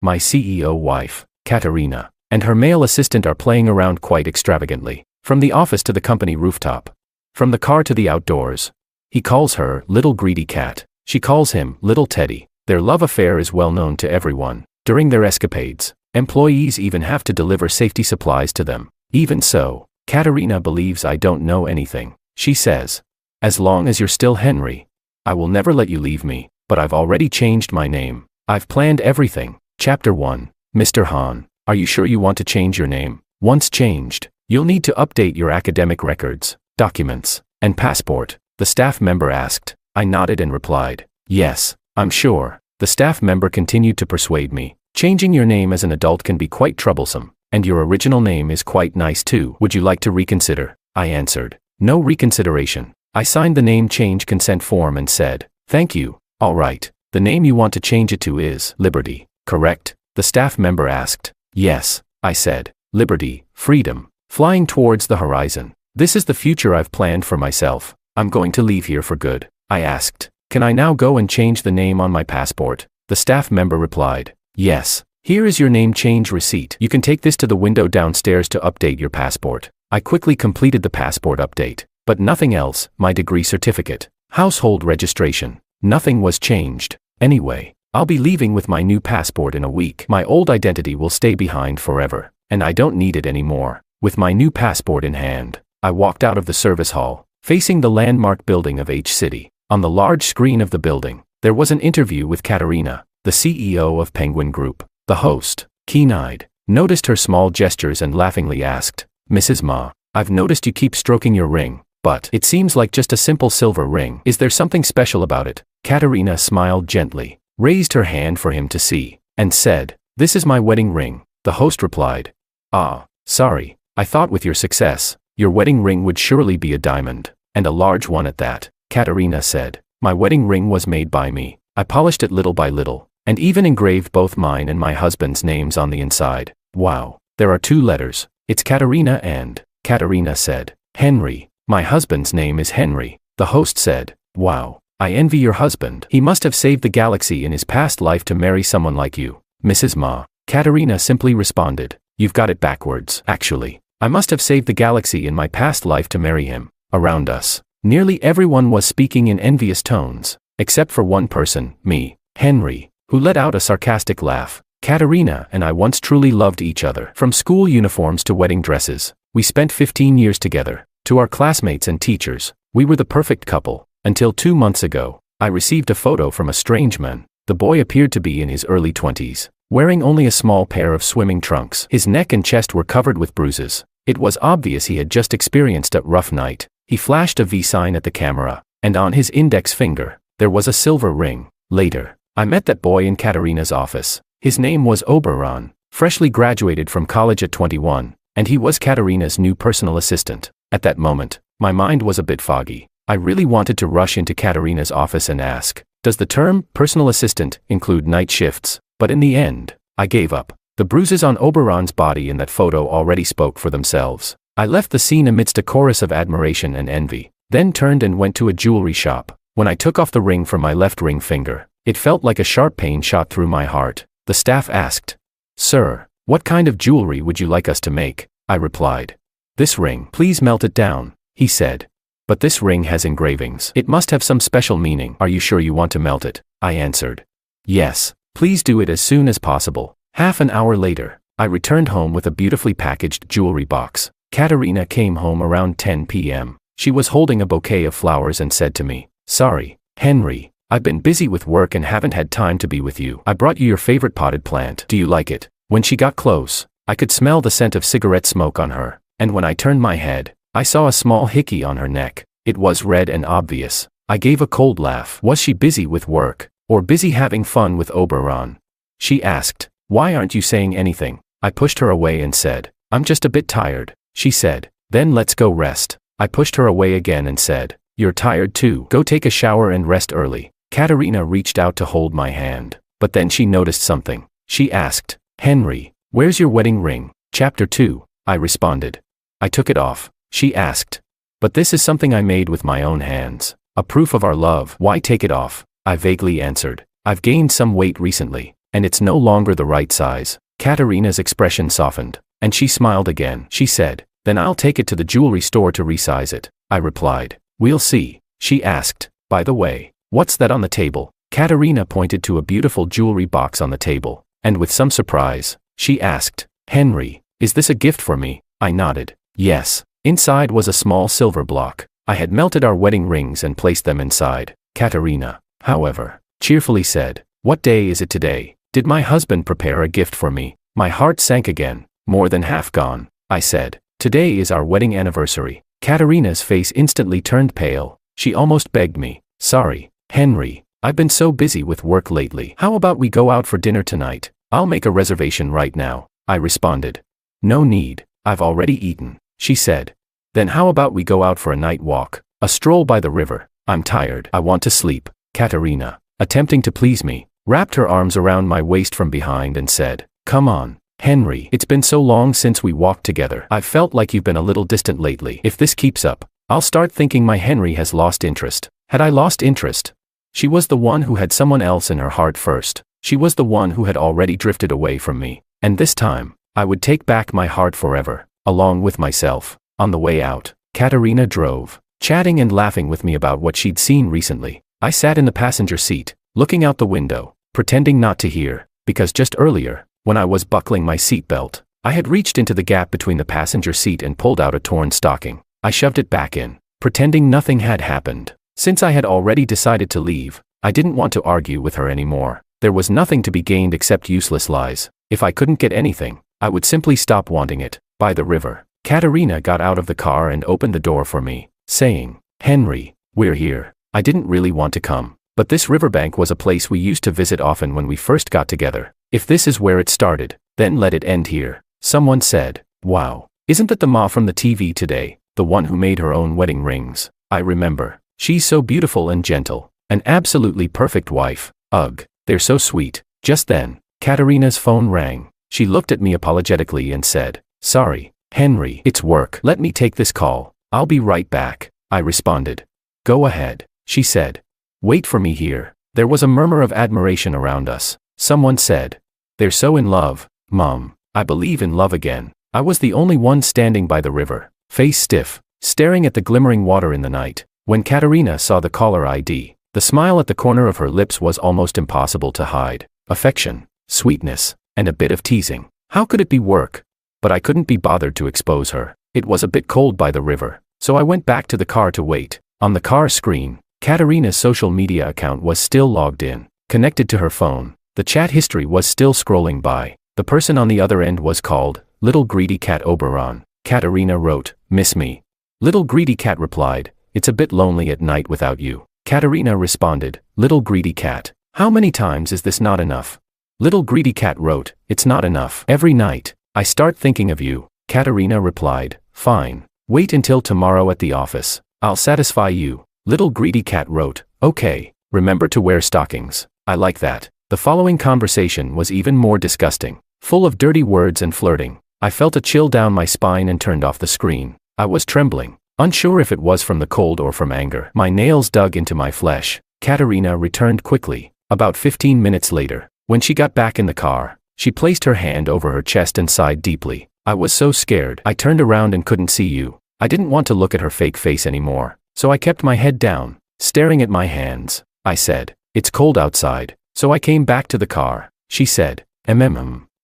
my CEO wife, Katarina, and her male assistant are playing around quite extravagantly. From the office to the company rooftop. From the car to the outdoors. He calls her Little Greedy Cat. She calls him Little Teddy. Their love affair is well known to everyone. During their escapades, employees even have to deliver safety supplies to them. Even so, Katarina believes I don't know anything. She says, "As long as you're still Henry, I will never let you leave me, but I've already changed my name. I've planned everything." Chapter 1. Mr. Han, are you sure you want to change your name? Once changed, you'll need to update your academic records, documents, and passport, the staff member asked. I nodded and replied, "Yes, I'm sure." The staff member continued to persuade me. "Changing your name as an adult can be quite troublesome, and your original name is quite nice too. Would you like to reconsider?" I answered, "No reconsideration." I signed the name change consent form and said, "Thank you." "All right, the name you want to change it to is Liberty, correct?" The staff member asked. "Yes," I said. "Liberty, freedom, flying towards the horizon. This is the future I've planned for myself. I'm going to leave here for good." I asked, "Can I now go and change the name on my passport?" The staff member replied, "Yes. Here is your name change receipt. You can take this to the window downstairs to update your passport." I quickly completed the passport update, but nothing else. My degree certificate, household registration, nothing was changed. Anyway, I'll be leaving with my new passport in a week. My old identity will stay behind forever, and I don't need it anymore. With my new passport in hand, I walked out of the service hall, facing the landmark building of H City. On the large screen of the building, there was an interview with Katarina, the CEO of Penguin Group. The host, keen-eyed, noticed her small gestures and laughingly asked, "Mrs. Ma, I've noticed you keep stroking your ring, but it seems like just a simple silver ring. Is there something special about it?" Katarina smiled gently, raised her hand for him to see, and said, "This is my wedding ring." The host replied, "Ah, sorry, I thought with your success, your wedding ring would surely be a diamond, and a large one at that." Katarina said, "My wedding ring was made by me. I polished it little by little, and even engraved both mine and my husband's names on the inside." "Wow, there are 2 letters. It's Katarina and..." Katarina said, "Henry. My husband's name is Henry." The host said, "Wow, I envy your husband. He must have saved the galaxy in his past life to marry someone like you." "Mrs. Ma," Katarina simply responded, "You've got it backwards. Actually, I must have saved the galaxy in my past life to marry him." Around us, nearly everyone was speaking in envious tones, except for one person, me, Henry, who let out a sarcastic laugh. "Katarina and I once truly loved each other. From school uniforms to wedding dresses, we spent 15 years together. To our classmates and teachers, we were the perfect couple. Until 2 months ago, I received a photo from a strange man. The boy appeared to be in his early 20s, wearing only a small pair of swimming trunks. His neck and chest were covered with bruises. It was obvious he had just experienced a rough night. He flashed a V sign at the camera, and on his index finger, there was a silver ring. Later, I met that boy in Katarina's office. His name was Oberon, freshly graduated from college at 21, and he was Katarina's new personal assistant. At that moment, my mind was a bit foggy. I really wanted to rush into Katarina's office and ask, "Does the term personal assistant include night shifts?" But in the end, I gave up. The bruises on Oberon's body in that photo already spoke for themselves. I left the scene amidst a chorus of admiration and envy, then turned and went to a jewelry shop. When I took off the ring from my left ring finger, it felt like a sharp pain shot through my heart. The staff asked, "Sir, what kind of jewelry would you like us to make?" I replied, "This ring, please melt it down." He said, "But this ring has engravings. It must have some special meaning. Are you sure you want to melt it?" I answered, "Yes, please do it as soon as possible." Half an hour later, I returned home with a beautifully packaged jewelry box. Katarina came home around 10 p.m. She was holding a bouquet of flowers and said to me, "Sorry, Henry, I've been busy with work and haven't had time to be with you. I brought you your favorite potted plant. Do you like it?" When she got close, I could smell the scent of cigarette smoke on her, and when I turned my head, I saw a small hickey on her neck. It was red and obvious. I gave a cold laugh. Was she busy with work, or busy having fun with Oberon? She asked, "Why aren't you saying anything?" I pushed her away and said, "I'm just a bit tired." She said, "Then let's go rest." I pushed her away again and said, "You're tired too. Go take a shower and rest early." Katarina reached out to hold my hand, but then she noticed something. She asked, "Henry, where's your wedding ring?" Chapter 2, I responded. "I took it off." She asked, "But this is something I made with my own hands. A proof of our love. Why take it off?" I vaguely answered, "I've gained some weight recently. and it's no longer the right size. Katarina's expression softened, and she smiled again. She said, then I'll take it to the jewelry store to resize it. I replied. We'll see. She asked, by the way, what's that on the table? Katarina pointed to a beautiful jewelry box on the table, and with some surprise, she asked, Henry, is this a gift for me? I nodded. Yes. Inside was a small silver block. I had melted our wedding rings and placed them inside. Katarina, however, cheerfully said, what day is it today? Did my husband prepare a gift for me? My heart sank again, more than half gone. I said, today is our wedding anniversary. Katarina's face instantly turned pale. She almost begged me, sorry, Henry, I've been so busy with work lately. How about we go out for dinner tonight? I'll make a reservation right now, I responded. No need, I've already eaten, she said. Then how about we go out for a night walk, a stroll by the river? I'm tired. I want to sleep. Katarina, attempting to please me, wrapped her arms around my waist from behind and said, come on, Henry. It's been so long since we walked together. I've felt like you've been a little distant lately. If this keeps up, I'll start thinking my Henry has lost interest. Had I lost interest? She was the one who had someone else in her heart first. She was the one who had already drifted away from me. And this time, I would take back my heart forever, along with myself. On the way out, Katarina drove, chatting and laughing with me about what she'd seen recently. I sat in the passenger seat, looking out the window, pretending not to hear, because just earlier, when I was buckling my seatbelt, I had reached into the gap between the passenger seat and pulled out a torn stocking. I shoved it back in, pretending nothing had happened. Since I had already decided to leave, I didn't want to argue with her anymore. There was nothing to be gained except useless lies. If I couldn't get anything, I would simply stop wanting it. By the river, Katarina got out of the car and opened the door for me, saying, Henry, we're here. I didn't really want to come, but this riverbank was a place we used to visit often when we first got together. If this is where it started, then let it end here. Someone said, wow, isn't that the Ma from the TV today, the one who made her own wedding rings? I remember. She's so beautiful and gentle, an absolutely perfect wife. Ugh, they're so sweet. Just then, Katarina's phone rang. She looked at me apologetically and said, sorry, Henry, it's work. Let me take this call. I'll be right back, I responded. Go ahead, she said. Wait for me here. There was a murmur of admiration around us. Someone said, they're so in love, Mom. I believe in love again. I was the only one standing by the river, face stiff, staring at the glimmering water in the night. When Katarina saw the caller ID, the smile at the corner of her lips was almost impossible to hide. Affection, sweetness, and a bit of teasing. How could it be work? But I couldn't be bothered to expose her. It was a bit cold by the river, so I went back to the car to wait. On the car screen, Katarina's social media account was still logged in, connected to her phone. The chat history was still scrolling by. The person on the other end was called Little Greedy Cat Oberon. Katarina wrote, miss me. Little Greedy Cat replied, it's a bit lonely at night without you. Katarina responded, Little Greedy Cat, how many times is this not enough? Little Greedy Cat wrote, it's not enough. Every night, I start thinking of you. Katarina replied, fine. Wait until tomorrow at the office. I'll satisfy you. Little Greedy Cat wrote, okay. Remember to wear stockings. I like that. The following conversation was even more disgusting, full of dirty words and flirting. I felt a chill down my spine and turned off the screen. I was trembling, unsure if it was from the cold or from anger. My nails dug into my flesh. Katarina returned quickly. About 15 minutes later, when she got back in the car, she placed her hand over her chest and sighed deeply. I was so scared. I turned around and couldn't see you. I didn't want to look at her fake face anymore, so I kept my head down, staring at my hands. I said, it's cold outside, so I came back to the car. She said,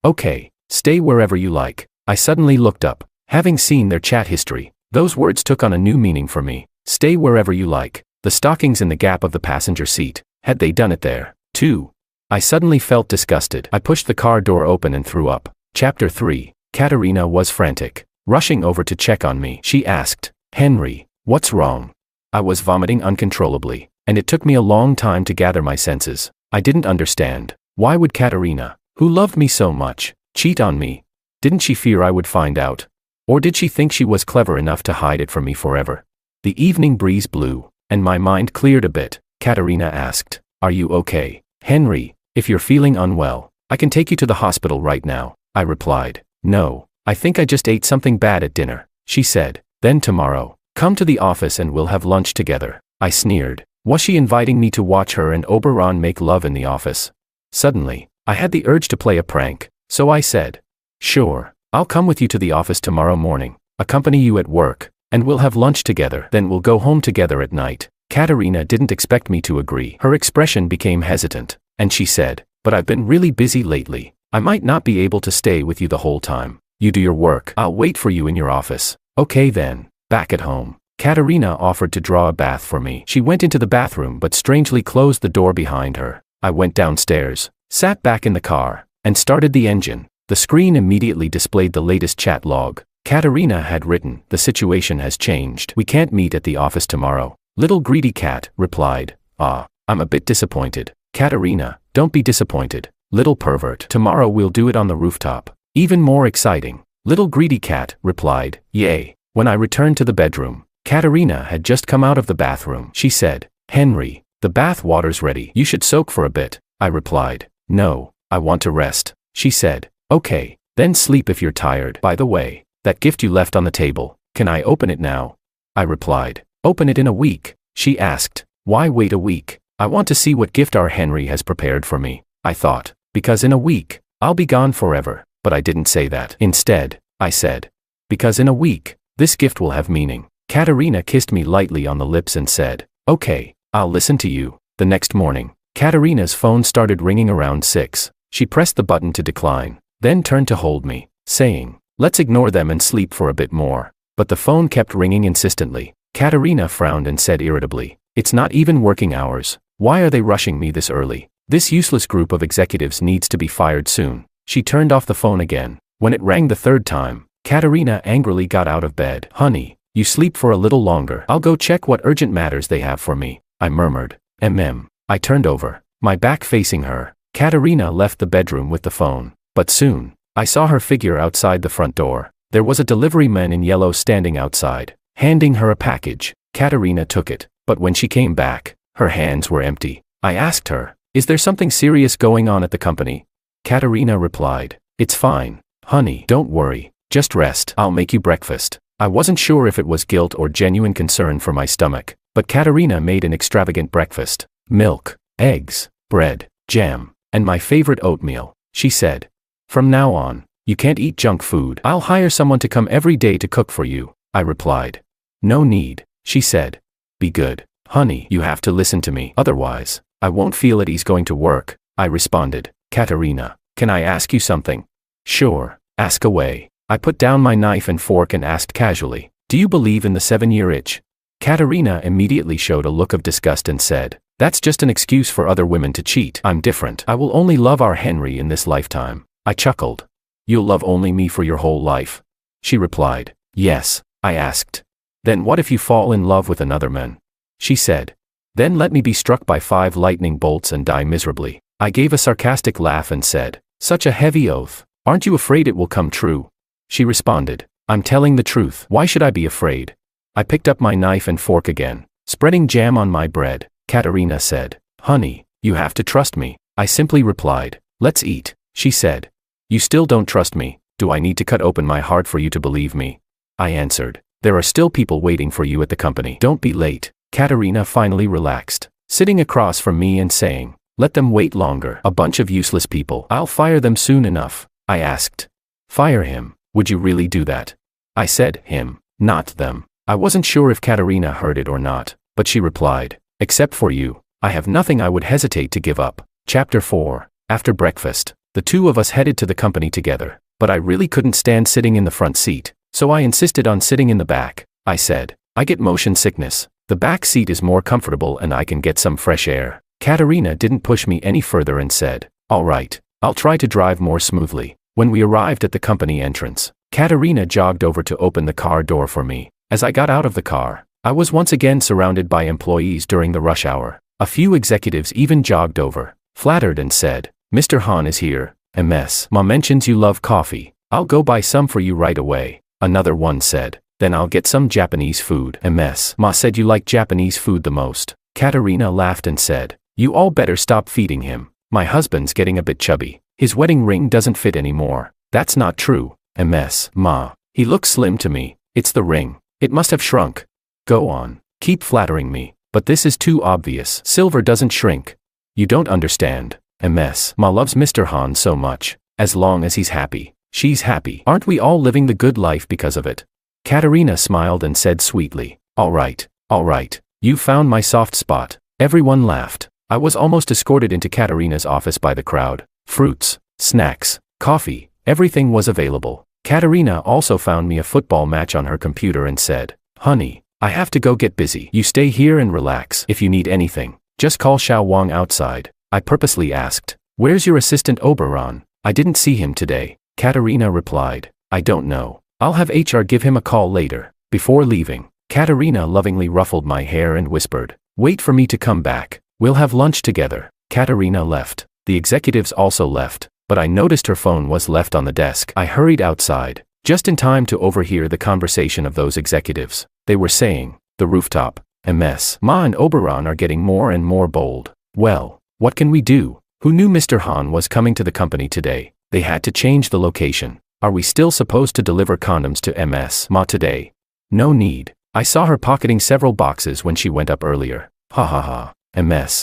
okay, stay wherever you like. I suddenly looked up, having seen their chat history. Those words took on a new meaning for me. Stay wherever you like. The stockings in the gap of the passenger seat. Had they done it there, too? I suddenly felt disgusted. I pushed the car door open and threw up. Chapter 3. Katarina was frantic, rushing over to check on me. She asked, Henry, what's wrong? I was vomiting uncontrollably, and it took me a long time to gather my senses. I didn't understand. Why would Katarina, who loved me so much, cheat on me? Didn't she fear I would find out? Or did she think she was clever enough to hide it from me forever? The evening breeze blew, and my mind cleared a bit. Katarina asked, are you okay? Henry, if you're feeling unwell, I can take you to the hospital right now. I replied, no, I think I just ate something bad at dinner. She said, then tomorrow, come to the office and we'll have lunch together. I sneered. Was she inviting me to watch her and Oberon make love in the office? Suddenly, I had the urge to play a prank, so I said, "Sure, I'll come with you to the office tomorrow morning, accompany you at work, and we'll have lunch together, then we'll go home together at night." Katarina didn't expect me to agree. Her expression became hesitant, and she said, "But I've been really busy lately. I might not be able to stay with you the whole time. You do your work. I'll wait for you in your office." Okay then. Back at home, Katarina offered to draw a bath for me. She went into the bathroom but strangely closed the door behind her. I went downstairs, sat back in the car, and started the engine. The screen immediately displayed the latest chat log. Katarina had written, "The situation has changed. We can't meet at the office tomorrow." Little greedy cat replied, "I'm a bit disappointed." Katarina, "Don't be disappointed, little pervert. Tomorrow we'll do it on the rooftop. Even more exciting." Little greedy cat replied, "Yay." When I returned to the bedroom, Katarina had just come out of the bathroom. She said, "Henry, the bath water's ready. You should soak for a bit." I replied, "No, I want to rest." She said, "Okay, then sleep if you're tired. By the way, that gift you left on the table, can I open it now?" I replied, "Open it in a week." She asked, "Why wait a week? I want to see what gift our Henry has prepared for me." I thought, "Because in a week, I'll be gone forever." But I didn't say that. Instead, I said, "Because in a week, this gift will have meaning." Katarina kissed me lightly on the lips and said, "Okay, I'll listen to you." The next morning, Katarina's phone started ringing around 6. She pressed the button to decline, then turned to hold me, saying, "Let's ignore them and sleep for a bit more." But the phone kept ringing insistently. Katarina frowned and said irritably, "It's not even working hours. Why are they rushing me this early? This useless group of executives needs to be fired soon." She turned off the phone again. When it rang the third time, Katarina angrily got out of bed. "Honey, you sleep for a little longer. I'll go check what urgent matters they have for me," I murmured. I turned over, my back facing her. Katarina left the bedroom with the phone. But soon, I saw her figure outside the front door. There was a delivery man in yellow standing outside, handing her a package. Katarina took it, but when she came back, her hands were empty. I asked her, "Is there something serious going on at the company?" Katarina replied, "It's fine, honey, don't worry, just rest. I'll make you breakfast." I wasn't sure if it was guilt or genuine concern for my stomach, but Katarina made an extravagant breakfast. Milk, eggs, bread, jam, and my favorite oatmeal. She said, "From now on, you can't eat junk food. I'll hire someone to come every day to cook for you." I replied, "No need," she said. "Be good, honey, you have to listen to me. Otherwise, I won't feel at ease going to work." I responded, "Katarina, can I ask you something?" "Sure, ask away." I put down my knife and fork and asked casually, "Do you believe in the 7-year itch?" Katarina immediately showed a look of disgust and said, "That's just an excuse for other women to cheat. I'm different. I will only love our Henry in this lifetime." I chuckled. "You'll love only me for your whole life?" She replied, "Yes." I asked, "Then what if you fall in love with another man?" She said, "Then let me be struck by 5 lightning bolts and die miserably." I gave a sarcastic laugh and said, "Such a heavy oath. Aren't you afraid it will come true?" She responded, "I'm telling the truth. Why should I be afraid?" I picked up my knife and fork again, spreading jam on my bread. Katarina said, "Honey, you have to trust me." I simply replied, "Let's eat." She said, "You still don't trust me. Do I need to cut open my heart for you to believe me?" I answered, "There are still people waiting for you at the company. Don't be late." Katarina finally relaxed, sitting across from me and saying, "Let them wait longer. A bunch of useless people. I'll fire them soon enough." I asked, "Fire him? Would you really do that?" I said him, not them. I wasn't sure if Katarina heard it or not, but she replied, "Except for you, I have nothing I would hesitate to give up." Chapter 4. After breakfast, the two of us headed to the company together, but I really couldn't stand sitting in the front seat, so I insisted on sitting in the back. I said, "I get motion sickness. The back seat is more comfortable and I can get some fresh air." Katarina didn't push me any further and said, "All right, I'll try to drive more smoothly." When we arrived at the company entrance, Katarina jogged over to open the car door for me. As I got out of the car, I was once again surrounded by employees during the rush hour. A few executives even jogged over, flattered and said, "Mr. Han is here. Ma mentions you love coffee. I'll go buy some for you right away." Another one said, "Then I'll get some Japanese food. Ma said you like Japanese food the most." Katarina laughed and said, "You all better stop feeding him. My husband's getting a bit chubby. His wedding ring doesn't fit anymore." "That's not true. Ma. He looks slim to me." "It's the ring. It must have shrunk." "Go on. Keep flattering me. But this is too obvious. Silver doesn't shrink." "You don't understand. Ma loves Mr. Han so much. As long as he's happy, she's happy. Aren't we all living the good life because of it? Katarina smiled and said sweetly, all right. You found my soft spot. Everyone laughed. I was almost escorted into Katarina's office by the crowd. Fruits, snacks, coffee, everything was available. Katarina also found me a football match on her computer and said, honey, I have to go get busy. You stay here and relax. If you need anything, just call Xiao Wang outside. I purposely asked, where's your assistant Oberon? I didn't see him today. Katarina replied, I don't know. I'll have HR give him a call later. Before leaving, Katarina lovingly ruffled my hair and whispered, wait for me to come back. We'll have lunch together. Katarina left. The executives also left, but I noticed her phone was left on the desk. I hurried outside, just in time to overhear the conversation of those executives. They were saying, the rooftop, Ma and Oberon are getting more and more bold. Well, what can we do? Who knew Mr. Han was coming to the company today? They had to change the location. Are we still supposed to deliver condoms to Ma today? No need. I saw her pocketing several boxes when she went up earlier. Ha ha ha.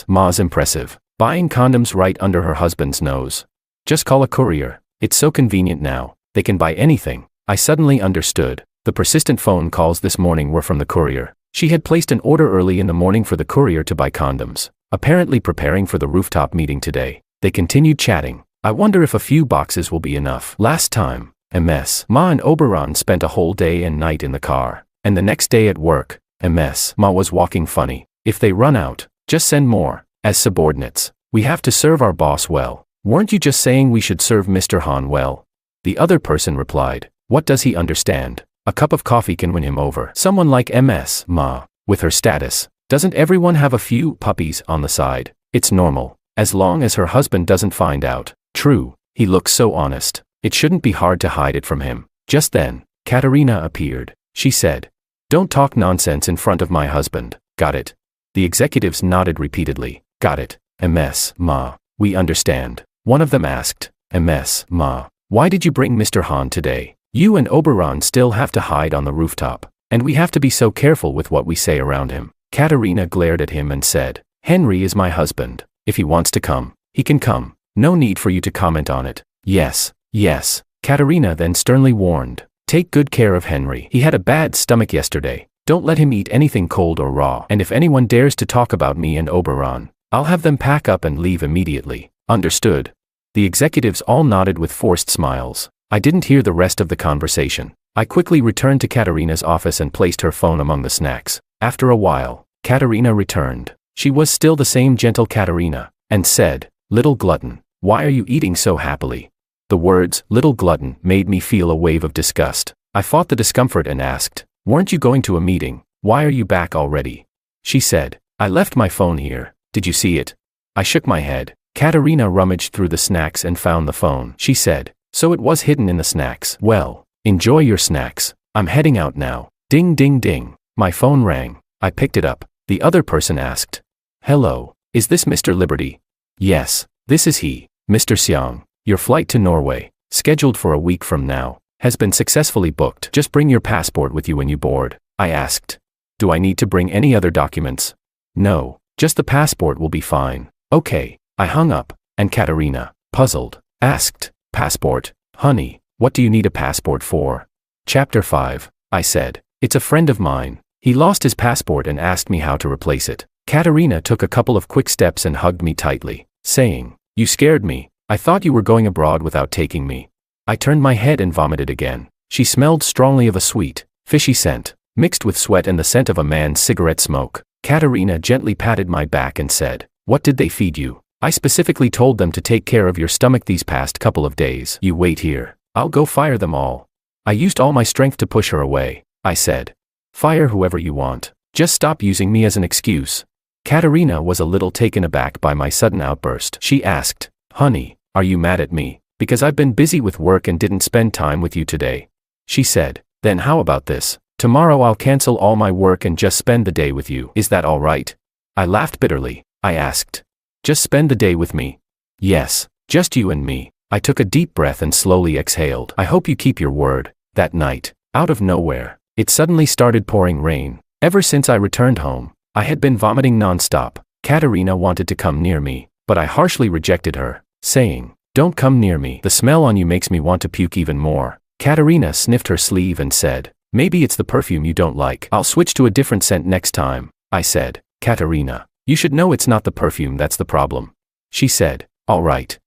Ma's impressive. Buying condoms right under her husband's nose. Just call a courier. It's so convenient now. They can buy anything. I suddenly understood. The persistent phone calls this morning were from the courier. She had placed an order early in the morning for the courier to buy condoms, apparently preparing for the rooftop meeting today. They continued chatting. I wonder if a few boxes will be enough. Last time, Ma and Oberon spent a whole day and night in the car. And the next day at work, Ma was walking funny. If they run out, just send more. As subordinates, we have to serve our boss well. Weren't you just saying we should serve Mr. Han well? The other person replied, what does he understand? A cup of coffee can win him over. Someone like Ma, with her status, doesn't everyone have a few puppies on the side? It's normal, as long as her husband doesn't find out. True, he looks so honest. It shouldn't be hard to hide it from him. Just then, Katarina appeared. She said, don't talk nonsense in front of my husband. Got it? The executives nodded repeatedly. Got it, Ma. We understand. One of them asked, Ma, why did you bring Mr. Han today? You and Oberon still have to hide on the rooftop, and we have to be so careful with what we say around him. Katarina glared at him and said, Henry is my husband. If he wants to come, he can come. No need for you to comment on it. Yes. Katarina then sternly warned, take good care of Henry. He had a bad stomach yesterday. Don't let him eat anything cold or raw. And if anyone dares to talk about me and Oberon, I'll have them pack up and leave immediately. Understood? The executives all nodded with forced smiles. I didn't hear the rest of the conversation. I quickly returned to Katarina's office and placed her phone among the snacks. After a while, Katarina returned. She was still the same gentle Katarina, and said, little glutton, why are you eating so happily? The words, little glutton, made me feel a wave of disgust. I fought the discomfort and asked, weren't you going to a meeting? Why are you back already? She said, I left my phone here. Did you see it? I shook my head. Katarina rummaged through the snacks and found the phone. She said, so it was hidden in the snacks. Well, enjoy your snacks. I'm heading out now. Ding ding ding. My phone rang. I picked it up. The other person asked, hello, is this Mr. Liberty? Yes, this is he. Mr. Xiang, your flight to Norway, scheduled for a week from now, has been successfully booked. Just bring your passport with you when you board. I asked, do I need to bring any other documents? No, just the passport will be fine. Okay. I hung up, and Katarina, puzzled, asked, passport, honey, what do you need a passport for? Chapter 5, I said, it's a friend of mine. He lost his passport and asked me how to replace it. Katarina took a couple of quick steps and hugged me tightly, saying, you scared me. I thought you were going abroad without taking me. I turned my head and vomited again. She smelled strongly of a sweet, fishy scent, mixed with sweat and the scent of a man's cigarette smoke. Katarina gently patted my back and said, what did they feed you? I specifically told them to take care of your stomach these past couple of days. You wait here. I'll go fire them all. I used all my strength to push her away. I said, fire whoever you want. Just stop using me as an excuse. Katarina was a little taken aback by my sudden outburst. She asked, honey, are you mad at me? Because I've been busy with work and didn't spend time with you today. She said, then how about this? Tomorrow I'll cancel all my work and just spend the day with you. Is that all right? I laughed bitterly. I asked, just spend the day with me? Yes, just you and me. I took a deep breath and slowly exhaled. I hope you keep your word. That night, out of nowhere, it suddenly started pouring rain. Ever since I returned home, I had been vomiting nonstop. Katarina wanted to come near me, but but I harshly rejected her, saying, "Don't come near me. The smell on you makes me want to puke even more." Katarina sniffed her sleeve and said, "Maybe it's the perfume you don't like. I'll switch to a different scent next time." I said, "Katarina, you should know it's not the perfume that's the problem." She said, all right,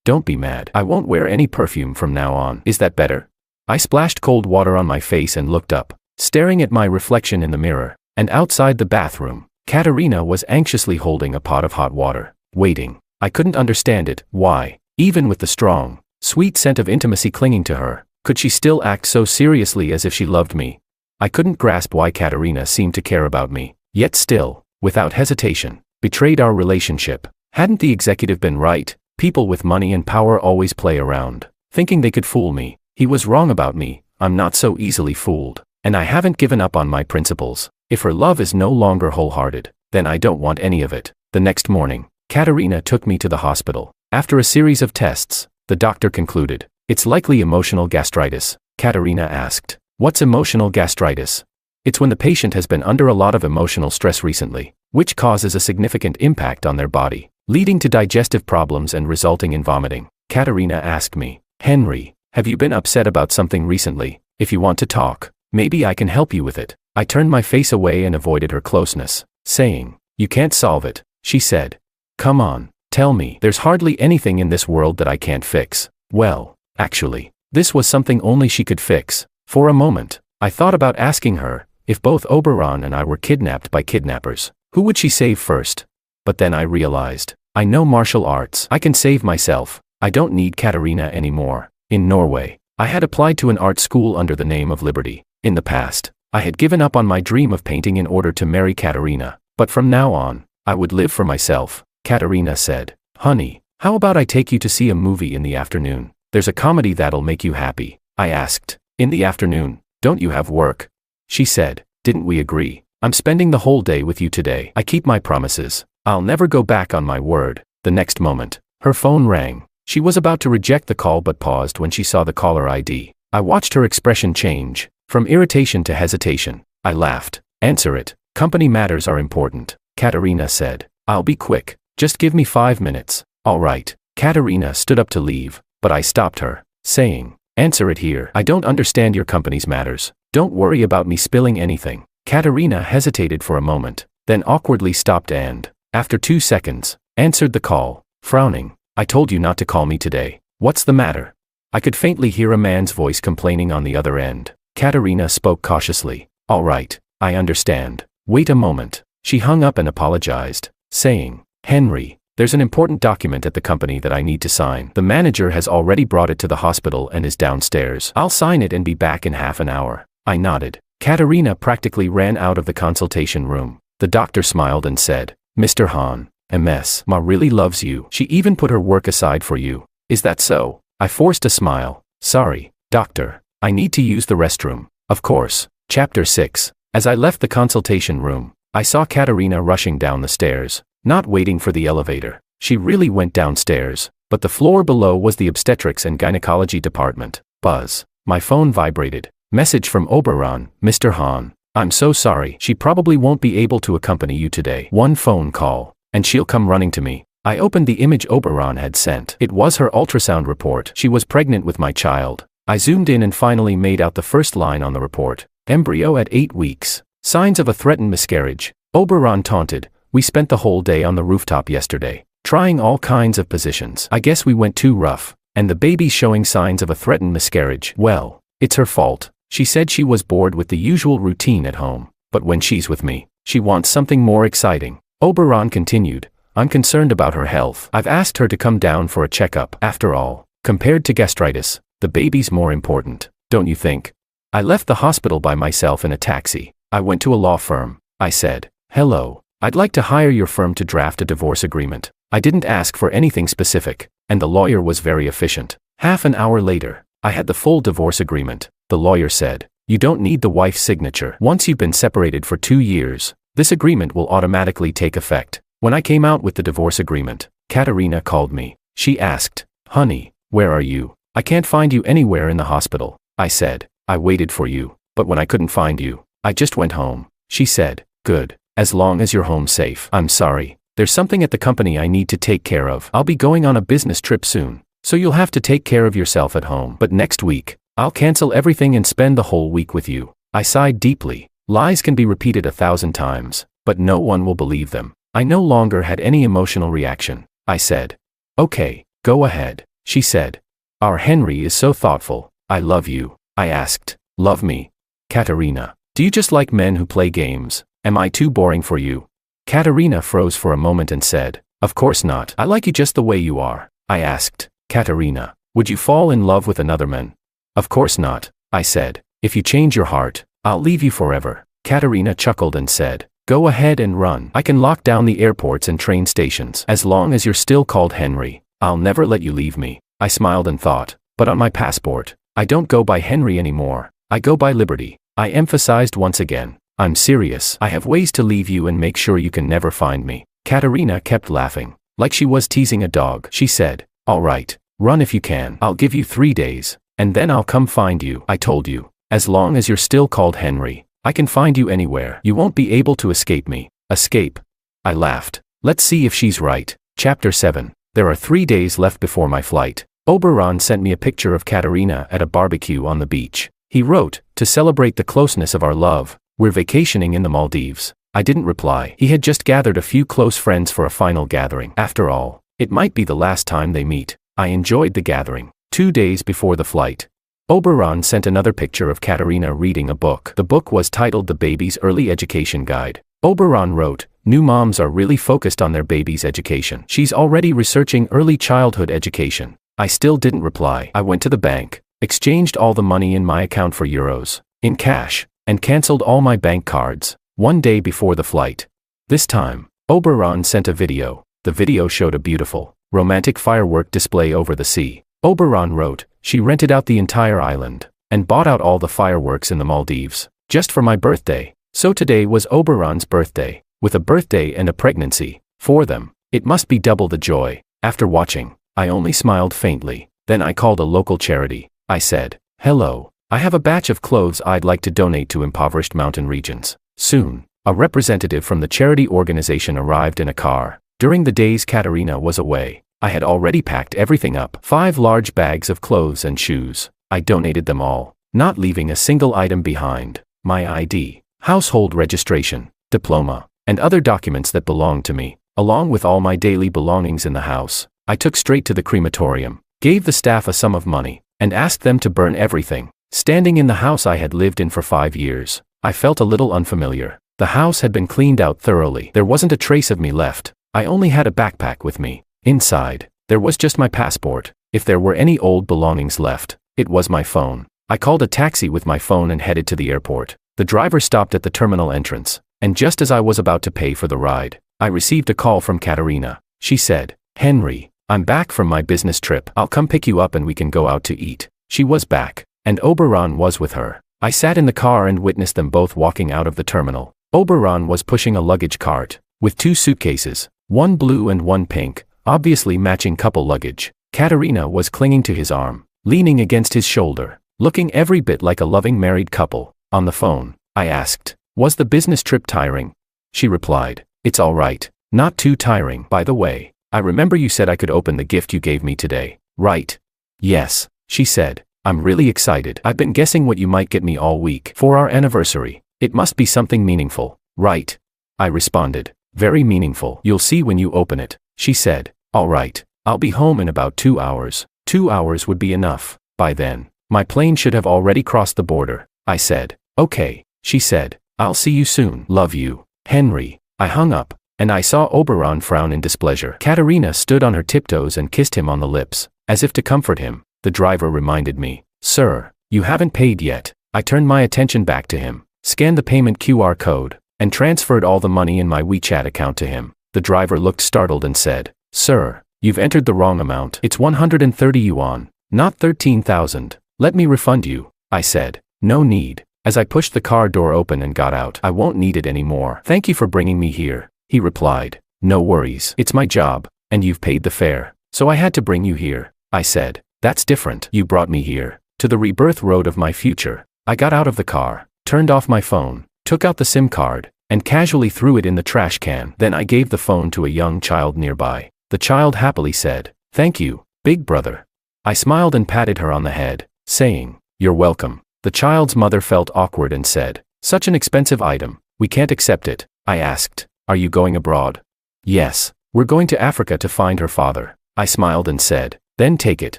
don't be mad. I won't wear any perfume from now on. Is that better?" I splashed cold water on my face and looked up, staring at my reflection in the mirror, and outside the bathroom, Katarina was anxiously holding a pot of hot water, waiting. I couldn't understand it. Why, even with the strong, sweet scent of intimacy clinging to her, could she still act so seriously as if she loved me? I couldn't grasp why Katarina seemed to care about me, yet still, without hesitation, betrayed our relationship. Hadn't the executive been right? People with money and power always play around, thinking they could fool me. He was wrong about me. I'm not so easily fooled, and I haven't given up on my principles. If her love is no longer wholehearted, then I don't want any of it. The next morning, Katarina took me to the hospital. After a series of tests, the doctor concluded, "It's likely emotional gastritis." Katarina asked, "What's emotional gastritis?" "It's when the patient has been under a lot of emotional stress recently, which causes a significant impact on their body, leading to digestive problems and resulting in vomiting." Katarina asked me, "Henry, have you been upset about something recently? If you want to talk, maybe I can help you with it." I turned my face away and avoided her closeness, saying, "You can't solve it," she said. "Come on, tell me. There's hardly anything in this world that I can't fix." Well, actually, this was something only she could fix. For a moment, I thought about asking her, if both Oberon and I were kidnapped by kidnappers, who would she save first? But then I realized, I know martial arts. I can save myself. I don't need Katarina anymore. In Norway, I had applied to an art school under the name of Liberty. In the past, I had given up on my dream of painting in order to marry Katarina, but from now on, I would live for myself. Katarina said, "Honey, how about I take you to see a movie in the afternoon? There's a comedy that'll make you happy." I asked, "In the afternoon, don't you have work?" She said, "Didn't we agree? I'm spending the whole day with you today. I keep my promises. I'll never go back on my word." The next moment, her phone rang. She was about to reject the call but paused when she saw the caller ID. I watched her expression change, from irritation to hesitation. I laughed. "Answer it. Company matters are important." Katarina said, "I'll be quick. Just give me 5 minutes." "All right." Katarina stood up to leave, but I stopped her, saying, "Answer it here. I don't understand your company's matters. Don't worry about me spilling anything." Katarina hesitated for a moment, then awkwardly stopped and, after 2 seconds, answered the call, frowning. "I told you not to call me today. What's the matter?" I could faintly hear a man's voice complaining on the other end. Katarina spoke cautiously. "All right, I understand. Wait a moment." She hung up and apologized, saying, "Henry, there's an important document at the company that I need to sign. The manager has already brought it to the hospital and is downstairs. I'll sign it and be back in half an hour." I nodded. Katarina practically ran out of the consultation room. The doctor smiled and said, "Mr. Hahn, MS. Ma really loves you. She even put her work aside for you. Is that so?" I forced a smile. "Sorry, doctor. I need to use the restroom." Of course. Chapter 6. As I left the consultation room, I saw Katarina rushing down the stairs, not waiting for the elevator. She really went downstairs, but the floor below was the obstetrics and gynecology department. Buzz. My phone vibrated. Message from Oberon, "Mr. Hahn. I'm so sorry. She probably won't be able to accompany you today. One phone call, and she'll come running to me." I opened the image Oberon had sent. It was her ultrasound report. She was pregnant with my child. I zoomed in and finally made out the first line on the report. "Embryo at 8 weeks. Signs of a threatened miscarriage." Oberon taunted, "We spent the whole day on the rooftop yesterday, trying all kinds of positions. I guess we went too rough, and the baby's showing signs of a threatened miscarriage. Well, it's her fault. She said she was bored with the usual routine at home, but when she's with me, she wants something more exciting." Oberon continued, "I'm concerned about her health. I've asked her to come down for a checkup. After all, compared to gastritis, the baby's more important, don't you think?" I left the hospital by myself in a taxi. I went to a law firm. I said, "Hello, I'd like to hire your firm to draft a divorce agreement." I didn't ask for anything specific, and the lawyer was very efficient. Half an hour later, I had the full divorce agreement. The lawyer said, "You don't need the wife's signature. Once you've been separated for 2 years, this agreement will automatically take effect." When I came out with the divorce agreement, Katarina called me. She asked, "Honey, where are you? I can't find you anywhere in the hospital." I said, "I waited for you, but when I couldn't find you, I just went home." She said, "Good, as long as you're home safe." "I'm sorry, There's something at the company I need to take care of. I'll be going on a business trip soon, so you'll have to take care of yourself at home. But next week, I'll cancel everything and spend the whole week with you. I sighed deeply. Lies can be repeated 1,000 times, but no one will believe them. I no longer had any emotional reaction. I said, "Okay, go ahead," she said. "Our Henry is so thoughtful. I love you." I asked, "Love me? Katarina, do you just like men who play games? Am I too boring for you?" Katarina froze for a moment and said, "Of course not. I like you just the way you are." I asked, "Katarina, would you fall in love with another man?" "Of course not," I said. "If you change your heart, I'll leave you forever." Katarina chuckled and said, "Go ahead and run. I can lock down the airports and train stations. As long as you're still called Henry, I'll never let you leave me." I smiled and thought, "But on my passport, I don't go by Henry anymore. I go by Liberty." I emphasized once again, "I'm serious. I have ways to leave you and make sure you can never find me." Katarina kept laughing, like she was teasing a dog. She said, "All right, run if you can. I'll give you 3 days, and then I'll come find you." I told you, as long as you're still called Henry, I can find you anywhere. You won't be able to escape me. Escape? I laughed. Let's see if she's right. Chapter 7. There are 3 days left before my flight. Oberon sent me a picture of Katarina at a barbecue on the beach. He wrote, "To celebrate the closeness of our love, we're vacationing in the Maldives." I didn't reply. He had just gathered a few close friends for a final gathering. After all, it might be the last time they meet. I enjoyed the gathering. 2 days before the flight, Oberon sent another picture of Katarina reading a book. The book was titled The Baby's Early Education Guide. Oberon wrote, "New moms are really focused on their baby's education. She's already researching early childhood education." I still didn't reply. I went to the bank, exchanged all the money in my account for euros, in cash, and cancelled all my bank cards. 1 day before the flight. This time, Oberon sent a video. The video showed a beautiful, romantic firework display over the sea. Oberon wrote, "She rented out the entire island, and bought out all the fireworks in the Maldives, just for my birthday." So today was Oberon's birthday, with a birthday and a pregnancy. For them, it must be double the joy. After watching, I only smiled faintly. Then I called a local charity. I said, "Hello, I have a batch of clothes I'd like to donate to impoverished mountain regions." Soon, a representative from the charity organization arrived in a car. During the days Katarina was away, I had already packed everything up. 5 large bags of clothes and shoes. I donated them all, not leaving a single item behind. My ID, household registration, diploma, and other documents that belonged to me, along with all my daily belongings in the house, I took straight to the crematorium, gave the staff a sum of money, and asked them to burn everything. Standing in the house I had lived in for 5 years, I felt a little unfamiliar. The house had been cleaned out thoroughly. There wasn't a trace of me left. I only had a backpack with me. Inside, there was just my passport. If there were any old belongings left, it was my phone. I called a taxi with my phone and headed to the airport. The driver stopped at the terminal entrance, and just as I was about to pay for the ride, I received a call from Katarina. She said, "Henry, I'm back from my business trip. I'll come pick you up and we can go out to eat." She was back, and Oberon was with her. I sat in the car and witnessed them both walking out of the terminal. Oberon was pushing a luggage cart, with 2 suitcases, one blue and one pink, obviously matching couple luggage. Katarina was clinging to his arm, leaning against his shoulder, looking every bit like a loving married couple. On the phone, I asked, "Was the business trip tiring?" She replied, "It's all right, not too tiring. By the way, I remember you said I could open the gift you gave me today, right?" "Yes," she said. "I'm really excited. I've been guessing what you might get me all week. For our anniversary, it must be something meaningful, right?" I responded, "Very meaningful. You'll see when you open it." She said, "All right, I'll be home in about 2 hours. 2 hours would be enough. By then, my plane should have already crossed the border." I said, "Okay." She said, "I'll see you soon. Love you, Henry." I hung up, and I saw Oberon frown in displeasure. Katarina stood on her tiptoes and kissed him on the lips, as if to comfort him. The driver reminded me, "Sir, you haven't paid yet." I turned my attention back to him, scanned the payment QR code, and transferred all the money in my WeChat account to him. The driver looked startled and said, "Sir, you've entered the wrong amount. It's 130 yuan, not 13,000. Let me refund you." I said, "No need." As I pushed the car door open and got out, "I won't need it anymore. Thank you for bringing me here." He replied, "No worries. It's my job, and you've paid the fare, so I had to bring you here." I said, "That's different. You brought me here, to the rebirth road of my future." I got out of the car, turned off my phone, took out the SIM card, and casually threw it in the trash can. Then I gave the phone to a young child nearby. The child happily said, "Thank you, big brother." I smiled and patted her on the head, saying, "You're welcome." The child's mother felt awkward and said, "Such an expensive item, we can't accept it." I asked, "Are you going abroad?" "Yes, we're going to Africa to find her father." I smiled and said, "Then take it.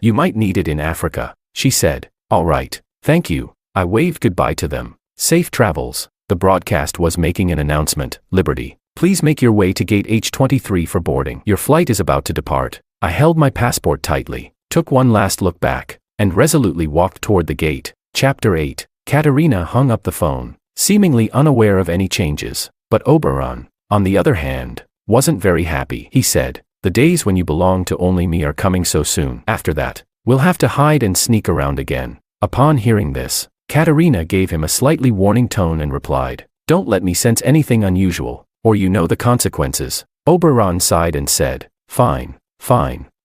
You might need it in Africa." She said, "All right, thank you." I waved goodbye to them. Safe travels. The broadcast was making an announcement. "Liberty, please make your way to gate H23 for boarding. Your flight is about to depart." I held my passport tightly, took one last look back, and resolutely walked toward the gate. Chapter 8. Katarina hung up the phone, seemingly unaware of any changes. But Oberon, on the other hand, wasn't very happy. He said, "The days when you belong to only me are coming so soon. After that, we'll have to hide and sneak around again." Upon hearing this, Katarina gave him a slightly warning tone and replied, "Don't let me sense anything unusual, or you know the consequences." Oberon sighed and said, Fine,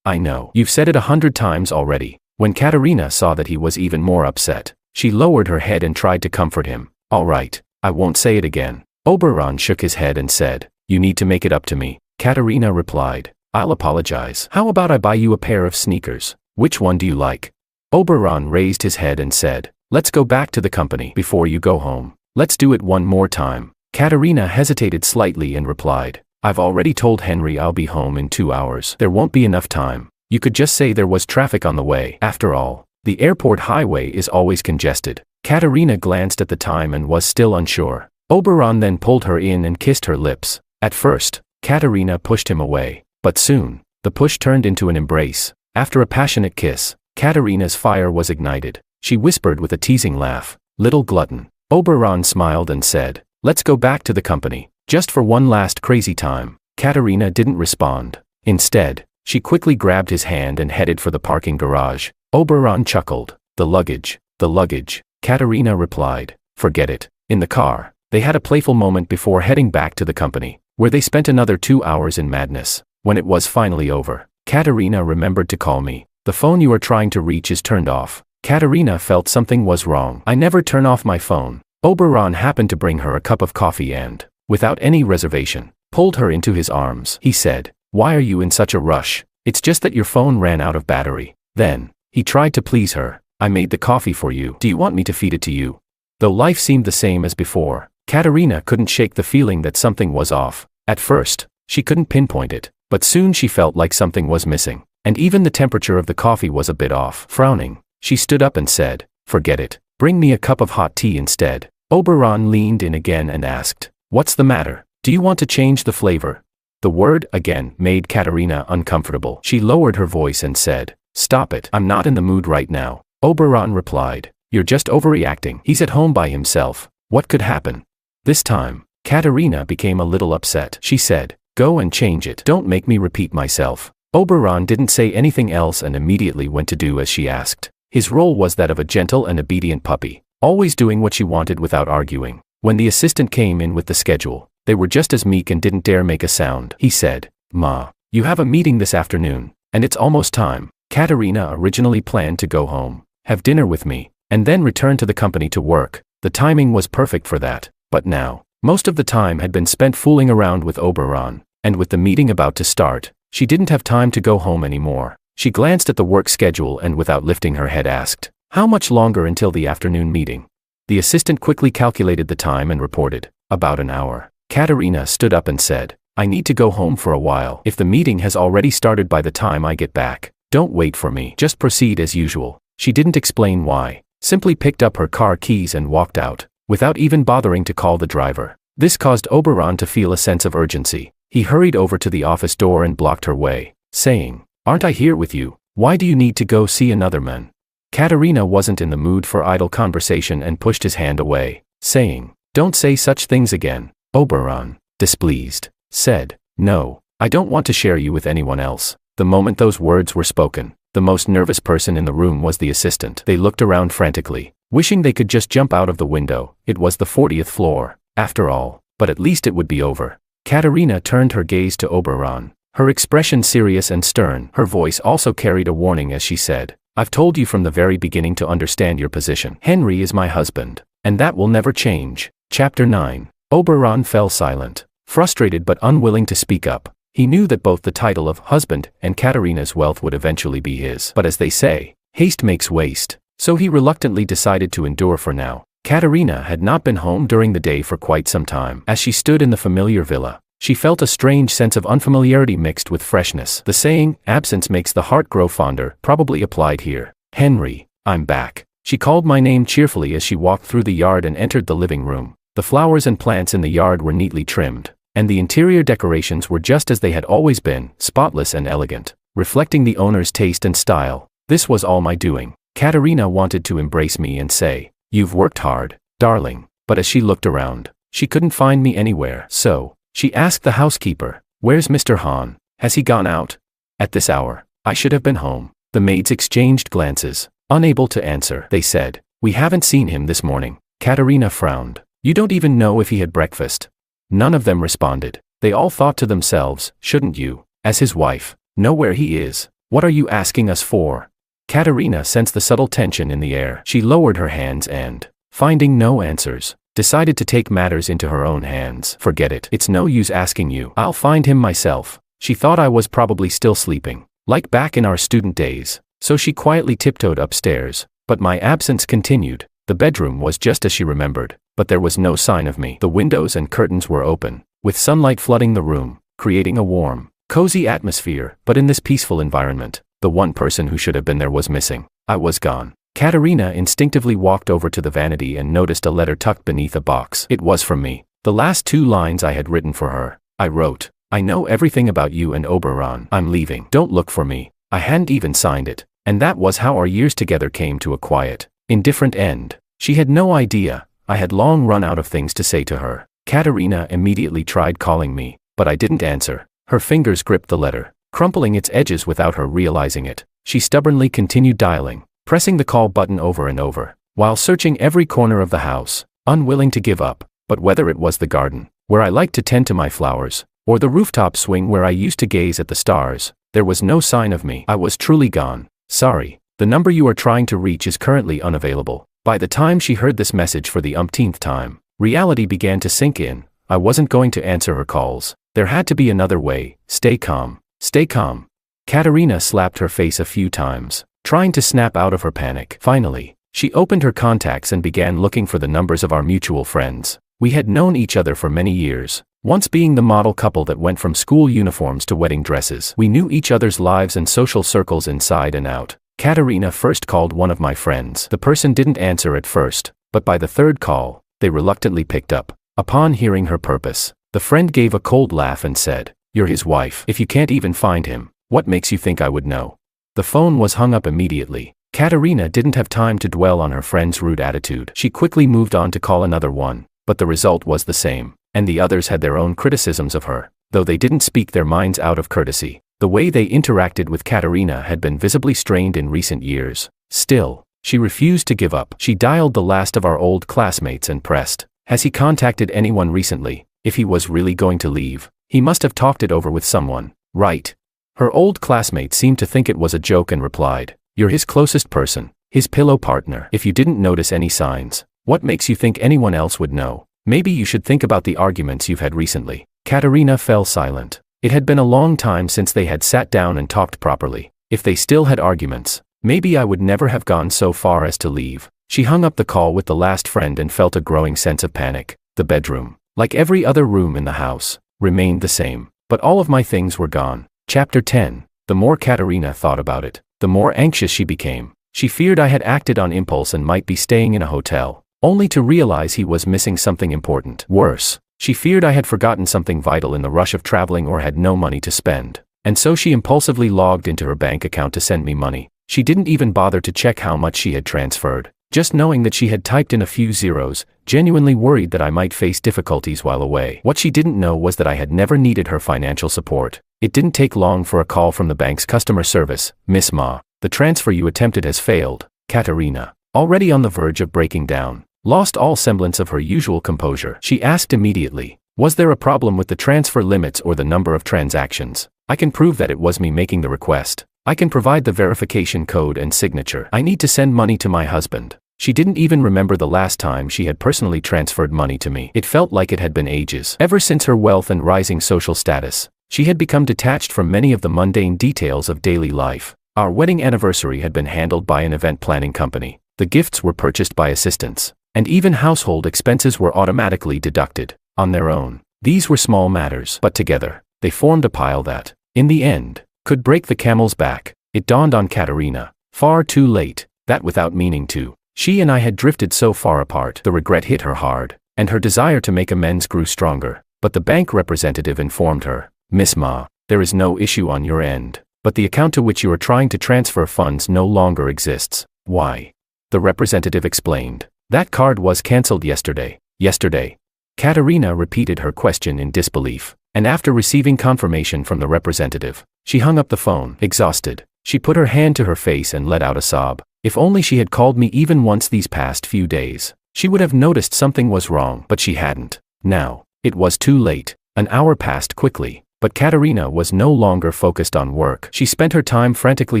I know. You've said it 100 times already." When Katarina saw that he was even more upset, she lowered her head and tried to comfort him. "All right, I won't say it again." Oberon shook his head and said, "You need to make it up to me." Katarina replied, "I'll apologize. How about I buy you a pair of sneakers? Which one do you like?" Oberon raised his head and said, "Let's go back to the company before you go home. Let's do it one more time." Katarina hesitated slightly and replied, "I've already told Henry I'll be home in 2 hours. There won't be enough time. You could just say there was traffic on the way. After all, the airport highway is always congested." Katarina glanced at the time and was still unsure. Oberon then pulled her in and kissed her lips. At first, Katarina pushed him away, but soon, the push turned into an embrace. After a passionate kiss, Katarina's fire was ignited. She whispered with a teasing laugh, "Little glutton." Oberon smiled and said, "Let's go back to the company, just for one last crazy time." Katarina didn't respond. Instead, she quickly grabbed his hand and headed for the parking garage. Oberon chuckled, The luggage. Katarina replied, "Forget it." In the car, they had a playful moment before heading back to the company, where they spent another 2 hours in madness. When it was finally over, Katarina remembered to call me. "The phone you are trying to reach is turned off." Katarina felt something was wrong. "I never turn off my phone." Oberon happened to bring her a cup of coffee and, without any reservation, pulled her into his arms. He said, "Why are you in such a rush? It's just that your phone ran out of battery." Then, he tried to please her. "I made the coffee for you. Do you want me to feed it to you?" Though life seemed the same as before, Katarina couldn't shake the feeling that something was off. At first, she couldn't pinpoint it, but soon she felt like something was missing, and even the temperature of the coffee was a bit off. Frowning, she stood up and said, "Forget it. Bring me a cup of hot tea instead." Oberon leaned in again and asked, "What's the matter? Do you want to change the flavor?" The word again made Katarina uncomfortable. She lowered her voice and said, "Stop it. I'm not in the mood right now." Oberon replied, "You're just overreacting. He's at home by himself. What could happen?" This time, Katarina became a little upset. She said, "Go and change it. Don't make me repeat myself." Oberon didn't say anything else and immediately went to do as she asked. His role was that of a gentle and obedient puppy, always doing what she wanted without arguing. When the assistant came in with the schedule, they were just as meek and didn't dare make a sound. He said, "Ma, you have a meeting this afternoon, and it's almost time." Katarina originally planned to go home, have dinner with me, and then return to the company to work. The timing was perfect for that, but now, most of the time had been spent fooling around with Oberon, and with the meeting about to start, she didn't have time to go home anymore. She glanced at the work schedule and without lifting her head asked, "How much longer until the afternoon meeting?" The assistant quickly calculated the time and reported, "About an hour." Katarina stood up and said, "I need to go home for a while. If the meeting has already started by the time I get back, don't wait for me. Just proceed as usual." She didn't explain why, simply picked up her car keys and walked out, without even bothering to call the driver. This caused Oberon to feel a sense of urgency. He hurried over to the office door and blocked her way, saying, "Aren't I here with you? Why do you need to go see another man?" Katarina wasn't in the mood for idle conversation and pushed his hand away, saying, "Don't say such things again." Oberon, displeased, said, "No, I don't want to share you with anyone else." The moment those words were spoken, the most nervous person in the room was the assistant. They looked around frantically, wishing they could just jump out of the window. It was the 40th floor, after all, but at least it would be over. Katarina turned her gaze to Oberon, her expression serious and stern. Her voice also carried a warning as she said, "I've told you from the very beginning to understand your position. Henry is my husband, and that will never change." Chapter 9. Oberon fell silent, frustrated but unwilling to speak up. He knew that both the title of husband and Katarina's wealth would eventually be his. But as they say, haste makes waste. So he reluctantly decided to endure for now. Katarina had not been home during the day for quite some time. As she stood in the familiar villa, she felt a strange sense of unfamiliarity mixed with freshness. The saying, absence makes the heart grow fonder, probably applied here. Henry, I'm back. She called my name cheerfully as she walked through the yard and entered the living room. The flowers and plants in the yard were neatly trimmed, and the interior decorations were just as they had always been, spotless and elegant, reflecting the owner's taste and style. This was all my doing. Katarina wanted to embrace me and say, "You've worked hard, darling," but as she looked around, she couldn't find me anywhere. So, she asked the housekeeper, "Where's Mr. Hahn? Has he gone out? At this hour, I should have been home." The maids exchanged glances. Unable to answer, they said, "We haven't seen him this morning." Katarina frowned. "You don't even know if he had breakfast?" None of them responded. They all thought to themselves, "Shouldn't you, as his wife, know where he is? What are you asking us for?" Katarina sensed the subtle tension in the air. She lowered her hands and, finding no answers, decided to take matters into her own hands. "Forget it. It's no use asking you. I'll find him myself." She thought I was probably still sleeping, like back in our student days. So she quietly tiptoed upstairs, but my absence continued. The bedroom was just as she remembered, but there was no sign of me. The windows and curtains were open, with sunlight flooding the room, creating a warm, cozy atmosphere. But in this peaceful environment, the one person who should have been there was missing. I was gone. Katarina instinctively walked over to the vanity and noticed a letter tucked beneath a box. It was from me. The last 2 lines I had written for her. I wrote, "I know everything about you and Oberon. I'm leaving. Don't look for me." I hadn't even signed it. And that was how our years together came to a quiet, indifferent end. She had no idea. I had long run out of things to say to her. Katarina immediately tried calling me, but I didn't answer. Her fingers gripped the letter, crumpling its edges without her realizing it. She stubbornly continued dialing, pressing the call button over and over, while searching every corner of the house, unwilling to give up. But whether it was the garden, where I liked to tend to my flowers, or the rooftop swing where I used to gaze at the stars, there was no sign of me. I was truly gone. "Sorry, the number you are trying to reach is currently unavailable." By the time she heard this message for the umpteenth time, reality began to sink in. I wasn't going to answer her calls. There had to be another way. Stay calm. Stay calm. Katarina slapped her face a few times, trying to snap out of her panic. Finally, she opened her contacts and began looking for the numbers of our mutual friends. We had known each other for many years, once being the model couple that went from school uniforms to wedding dresses. We knew each other's lives and social circles inside and out. Katarina first called one of my friends. The person didn't answer at first, but by the 3rd call, they reluctantly picked up. Upon hearing her purpose, the friend gave a cold laugh and said, "You're his wife. If you can't even find him, what makes you think I would know?" The phone was hung up immediately. Katarina didn't have time to dwell on her friend's rude attitude. She quickly moved on to call another one, but the result was the same, and the others had their own criticisms of her, though they didn't speak their minds out of courtesy. The way they interacted with Katarina had been visibly strained in recent years. Still, she refused to give up. She dialed the last of our old classmates and pressed, "Has he contacted anyone recently? If he was really going to leave, he must have talked it over with someone, right?" Her old classmate seemed to think it was a joke and replied, "You're his closest person, his pillow partner. If you didn't notice any signs, what makes you think anyone else would know? Maybe you should think about the arguments you've had recently." Katarina fell silent. It had been a long time since they had sat down and talked properly. If they still had arguments, maybe I would never have gone so far as to leave. She hung up the call with the last friend and felt a growing sense of panic. The bedroom, like every other room in the house, remained the same, but all of my things were gone. Chapter 10. The more Katarina thought about it, the more anxious she became. She feared I had acted on impulse and might be staying in a hotel, only to realize he was missing something important. Worse, she feared I had forgotten something vital in the rush of traveling or had no money to spend. And so she impulsively logged into her bank account to send me money. She didn't even bother to check how much she had transferred. Just knowing that she had typed in a few zeros, genuinely worried that I might face difficulties while away. What she didn't know was that I had never needed her financial support. It didn't take long for a call from the bank's customer service. "Miss Ma, the transfer you attempted has failed." Katarina, already on the verge of breaking down, lost all semblance of her usual composure. She asked immediately, "Was there a problem with the transfer limits or the number of transactions? I can prove that it was me making the request. I can provide the verification code and signature. I need to send money to my husband." She didn't even remember the last time she had personally transferred money to me. It felt like it had been ages. Ever since her wealth and rising social status, she had become detached from many of the mundane details of daily life. Our wedding anniversary had been handled by an event planning company. The gifts were purchased by assistants, and even household expenses were automatically deducted. On their own, these were small matters, but together, they formed a pile that, in the end, could break the camel's back. It dawned on Katarina, far too late, that without meaning to, she and I had drifted so far apart. The regret hit her hard, and her desire to make amends grew stronger. But the bank representative informed her, "Miss Ma, there is no issue on your end, but the account to which you are trying to transfer funds no longer exists." "Why?" the representative explained. "That card was cancelled yesterday." "Yesterday?" Katarina repeated her question in disbelief, and after receiving confirmation from the representative, she hung up the phone, exhausted. She put her hand to her face and let out a sob. If only she had called me even once these past few days, she would have noticed something was wrong, but she hadn't. Now, it was too late. An hour passed quickly, but Katarina was no longer focused on work. She spent her time frantically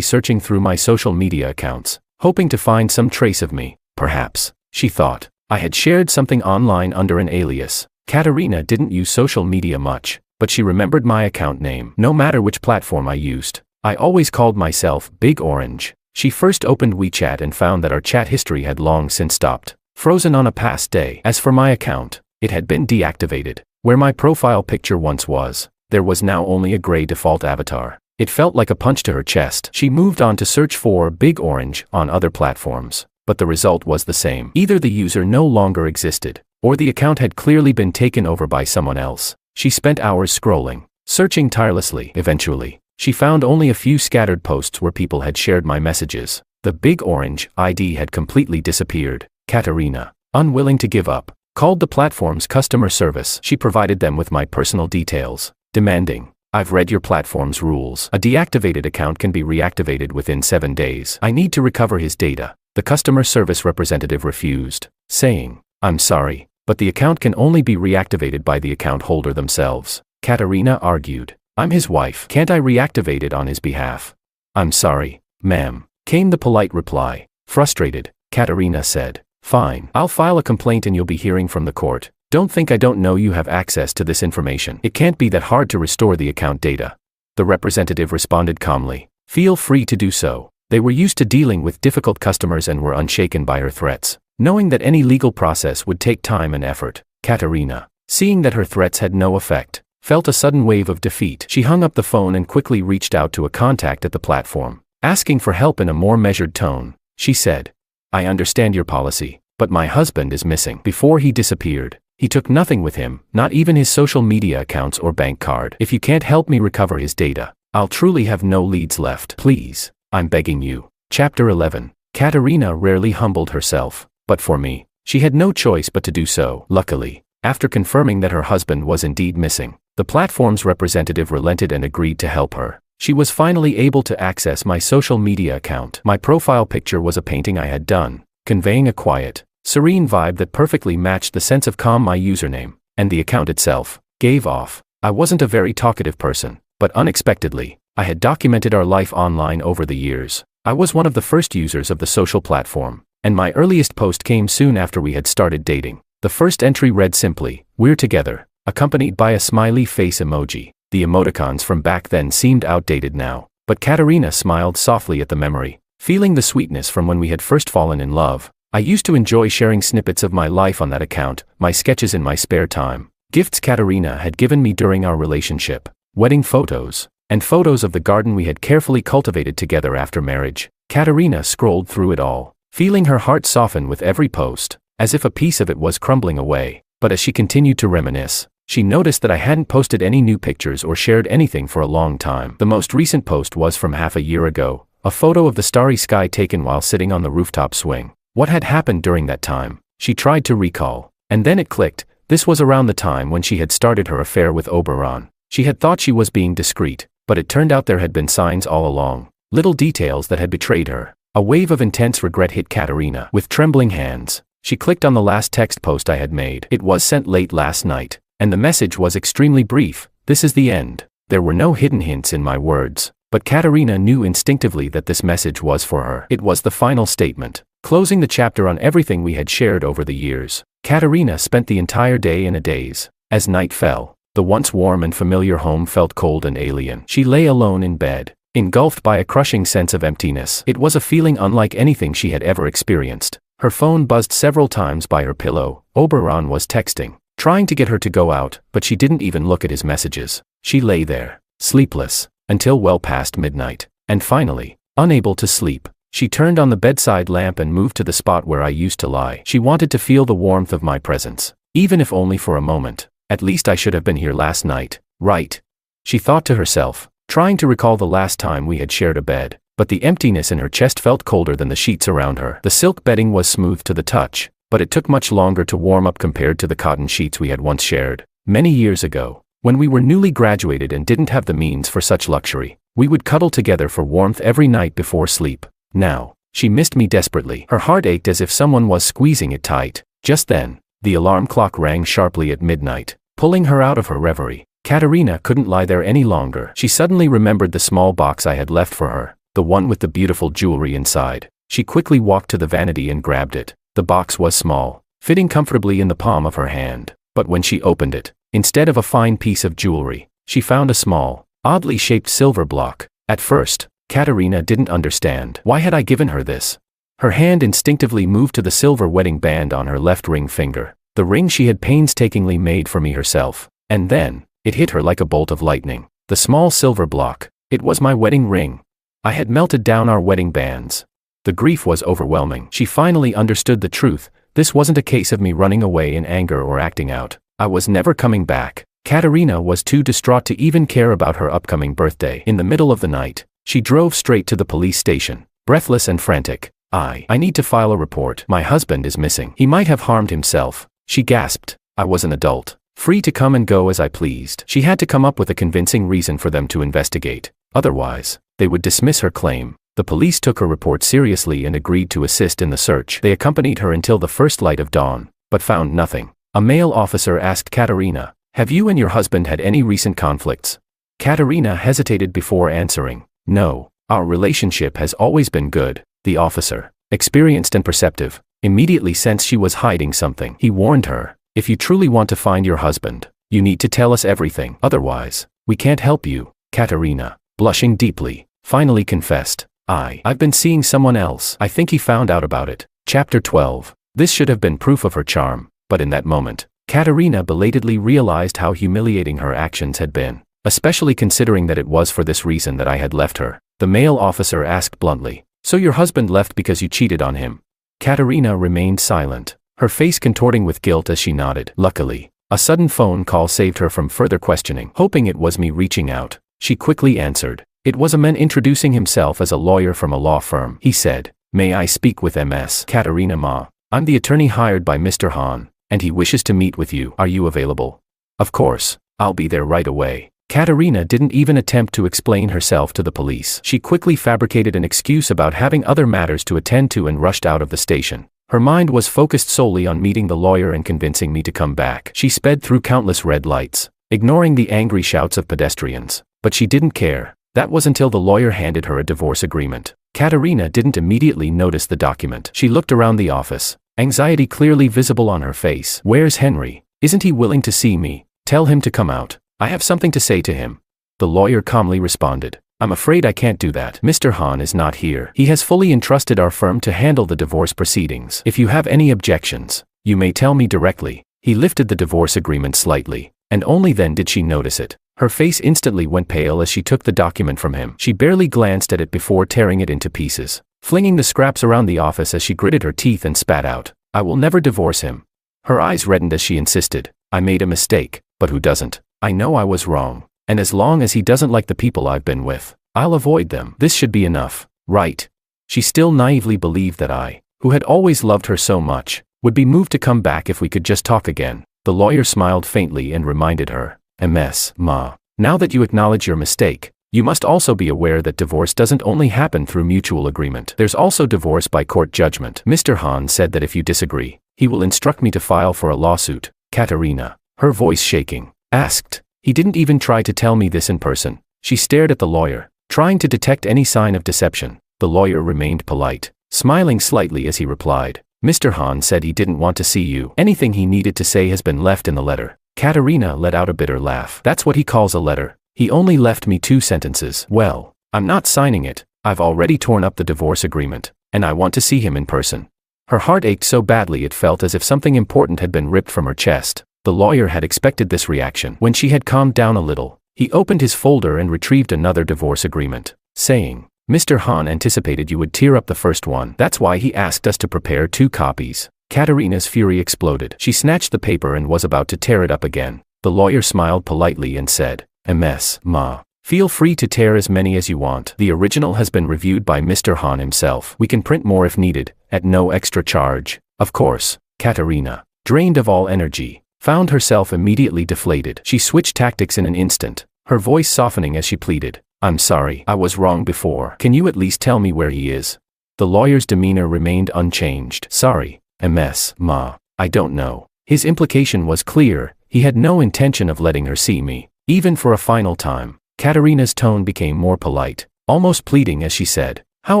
searching through my social media accounts, hoping to find some trace of me. Perhaps, she thought, I had shared something online under an alias. Katarina didn't use social media much, but she remembered my account name. No matter which platform I used, I always called myself Big Orange. She first opened WeChat and found that our chat history had long since stopped, frozen on a past day. As for my account, it had been deactivated. Where my profile picture once was, there was now only a gray default avatar. It felt like a punch to her chest. She moved on to search for Big Orange on other platforms, but the result was the same. Either the user no longer existed, or the account had clearly been taken over by someone else. She spent hours scrolling, searching tirelessly. Eventually, she found only a few scattered posts where people had shared my messages. The Big Orange ID had completely disappeared. Katarina, unwilling to give up, called the platform's customer service. She provided them with my personal details, demanding, "I've read your platform's rules. A deactivated account can be reactivated within 7 days. I need to recover his data." The customer service representative refused, saying, "I'm sorry, but the account can only be reactivated by the account holder themselves." Katarina argued, "I'm his wife. Can't I reactivate it on his behalf?" "I'm sorry, ma'am," came the polite reply. Frustrated, Katarina said, "Fine, I'll file a complaint and you'll be hearing from the court. Don't think I don't know you have access to this information. It can't be that hard to restore the account data." The representative responded calmly, "Feel free to do so." They were used to dealing with difficult customers and were unshaken by her threats. Knowing that any legal process would take time and effort, Katarina, seeing that her threats had no effect, felt a sudden wave of defeat. She hung up the phone and quickly reached out to a contact at the platform. Asking for help in a more measured tone, she said, "I understand your policy, but my husband is missing. Before he disappeared, he took nothing with him, not even his social media accounts or bank card. If you can't help me recover his data, I'll truly have no leads left. Please, I'm begging you." Chapter 11. Katarina rarely humbled herself, but for me, she had no choice but to do so. Luckily, after confirming that her husband was indeed missing, the platform's representative relented and agreed to help her. She was finally able to access my social media account. My profile picture was a painting I had done, conveying a quiet, serene vibe that perfectly matched the sense of calm my username, and the account itself, gave off. I wasn't a very talkative person, but unexpectedly, I had documented our life online over the years. I was one of the first users of the social platform, and my earliest post came soon after we had started dating. The first entry read simply, "We're together," accompanied by a smiley face emoji. The emoticons from back then seemed outdated now, but Katarina smiled softly at the memory, feeling the sweetness from when we had first fallen in love. I used to enjoy sharing snippets of my life on that account, my sketches in my spare time, gifts Katarina had given me during our relationship, wedding photos, and photos of the garden we had carefully cultivated together after marriage. Katarina scrolled through it all, feeling her heart soften with every post, as if a piece of it was crumbling away. But as she continued to reminisce, she noticed that I hadn't posted any new pictures or shared anything for a long time. The most recent post was from half a year ago, a photo of the starry sky taken while sitting on the rooftop swing. What had happened during that time? She tried to recall, and then it clicked. This was around the time when she had started her affair with Oberon. She had thought she was being discreet, but it turned out there had been signs all along, little details that had betrayed her. A wave of intense regret hit Katarina. With trembling hands, she clicked on the last text post I had made. It was sent late last night, and the message was extremely brief. "This is the end." There were no hidden hints in my words, But Katarina knew instinctively that this message was for her. It was the final statement, closing the chapter on everything we had shared over the years. Katarina spent the entire day in a daze. As night fell, the once warm and familiar home felt cold and alien. She lay alone in bed, engulfed by a crushing sense of emptiness. It was a feeling unlike anything she had ever experienced. Her phone buzzed several times by her pillow. Oberon was texting, trying to get her to go out, but she didn't even look at his messages. She lay there, sleepless, until well past midnight. And finally, unable to sleep, she turned on the bedside lamp and moved to the spot where I used to lie. She wanted to feel the warmth of my presence, even if only for a moment. At least I should have been here last night, right? She thought to herself, trying to recall the last time we had shared a bed, but the emptiness in her chest felt colder than the sheets around her. The silk bedding was smooth to the touch, but it took much longer to warm up compared to the cotton sheets we had once shared. Many years ago, when we were newly graduated and didn't have the means for such luxury, we would cuddle together for warmth every night before sleep. Now, she missed me desperately. Her heart ached as if someone was squeezing it tight. Just then, the alarm clock rang sharply at midnight, pulling her out of her reverie. Katarina couldn't lie there any longer. She suddenly remembered the small box I had left for her, the one with the beautiful jewelry inside. She quickly walked to the vanity and grabbed it. The box was small, fitting comfortably in the palm of her hand. But when she opened it, instead of a fine piece of jewelry, she found a small, oddly shaped silver block. At first, Katarina didn't understand. Why had I given her this? Her hand instinctively moved to the silver wedding band on her left ring finger, the ring she had painstakingly made for me herself. And then, it hit her like a bolt of lightning. The small silver block, it was my wedding ring. I had melted down our wedding bands. The grief was overwhelming. She finally understood the truth. This wasn't a case of me running away in anger or acting out. I was never coming back. Katarina was too distraught to even care about her upcoming birthday. In the middle of the night, she drove straight to the police station, breathless and frantic. I need to file a report. My husband is missing. He might have harmed himself. She gasped. I was an adult, free to come and go as I pleased. She had to come up with a convincing reason for them to investigate. Otherwise, they would dismiss her claim. The police took her report seriously and agreed to assist in the search. They accompanied her until the first light of dawn, but found nothing. A male officer asked Katarina, "Have you and your husband had any recent conflicts?" Katarina hesitated before answering. "No, our relationship has always been good." The officer, experienced and perceptive, immediately sensed she was hiding something. He warned her, "If you truly want to find your husband, you need to tell us everything. Otherwise, we can't help you." Katarina, blushing deeply, finally confessed, I've been seeing someone else. I think he found out about it." Chapter 12. This should have been proof of her charm, but in that moment, Katarina belatedly realized how humiliating her actions had been, especially considering that it was for this reason that I had left her. The male officer asked bluntly, "So your husband left because you cheated on him?" Katarina remained silent, her face contorting with guilt as she nodded. Luckily, a sudden phone call saved her from further questioning. Hoping it was me reaching out, she quickly answered. It was a man introducing himself as a lawyer from a law firm. He said, "May I speak with Ms. Katarina Ma? I'm the attorney hired by Mr. Han, and he wishes to meet with you. Are you available?" "Of course, I'll be there right away." Katarina didn't even attempt to explain herself to the police. She quickly fabricated an excuse about having other matters to attend to and rushed out of the station. Her mind was focused solely on meeting the lawyer and convincing me to come back. She sped through countless red lights, ignoring the angry shouts of pedestrians. But she didn't care. That was until the lawyer handed her a divorce agreement. Katarina didn't immediately notice the document. She looked around the office, anxiety clearly visible on her face. "Where's Henry? Isn't he willing to see me? Tell him to come out. I have something to say to him." The lawyer calmly responded, "I'm afraid I can't do that. Mr. Han is not here. He has fully entrusted our firm to handle the divorce proceedings. If you have any objections, you may tell me directly." He lifted the divorce agreement slightly, and only then did she notice it. Her face instantly went pale as she took the document from him. She barely glanced at it before tearing it into pieces, flinging the scraps around the office as she gritted her teeth and spat out, "I will never divorce him." Her eyes reddened as she insisted, "I made a mistake, but who doesn't? I know I was wrong, and as long as he doesn't like the people I've been with, I'll avoid them. This should be enough, right?" She still naively believed that I, who had always loved her so much, would be moved to come back if we could just talk again. The lawyer smiled faintly and reminded her, "Ms. Ma, now that you acknowledge your mistake, you must also be aware that divorce doesn't only happen through mutual agreement. There's also divorce by court judgment. Mr. Han said that if you disagree, he will instruct me to file for a lawsuit." Katarina, her voice shaking, asked, "He didn't even try to tell me this in person." She stared at the lawyer, Trying to detect any sign of deception, the lawyer remained polite, smiling slightly as he replied, Mr. Han said he didn't want to see you. Anything he needed to say has been left in the letter. Katarina let out a bitter laugh. That's what he calls a letter. He only left me 2 sentences. Well, I'm not signing it. I've already torn up the divorce agreement, and I want to see him in person. Her heart ached so badly it felt as if something important had been ripped from her chest. The lawyer had expected this reaction. When she had calmed down a little, he opened his folder and retrieved another divorce agreement, saying, Mr. Han anticipated you would tear up the first one. That's why he asked us to prepare 2 copies. Katarina's fury exploded. She snatched the paper and was about to tear it up again. The lawyer smiled politely and said, MS, Ma. Feel free to tear as many as you want. The original has been reviewed by Mr. Han himself. We can print more if needed, at no extra charge. Of course. Katarina, drained of all energy, found herself immediately deflated. She switched tactics in an instant, her voice softening as she pleaded, I'm sorry, I was wrong before. Can you at least tell me where he is? The lawyer's demeanor remained unchanged. Sorry, MS, Ma. I don't know. His implication was clear. He had no intention of letting her see me, even for a final time. Katarina's tone became more polite, almost pleading as she said, how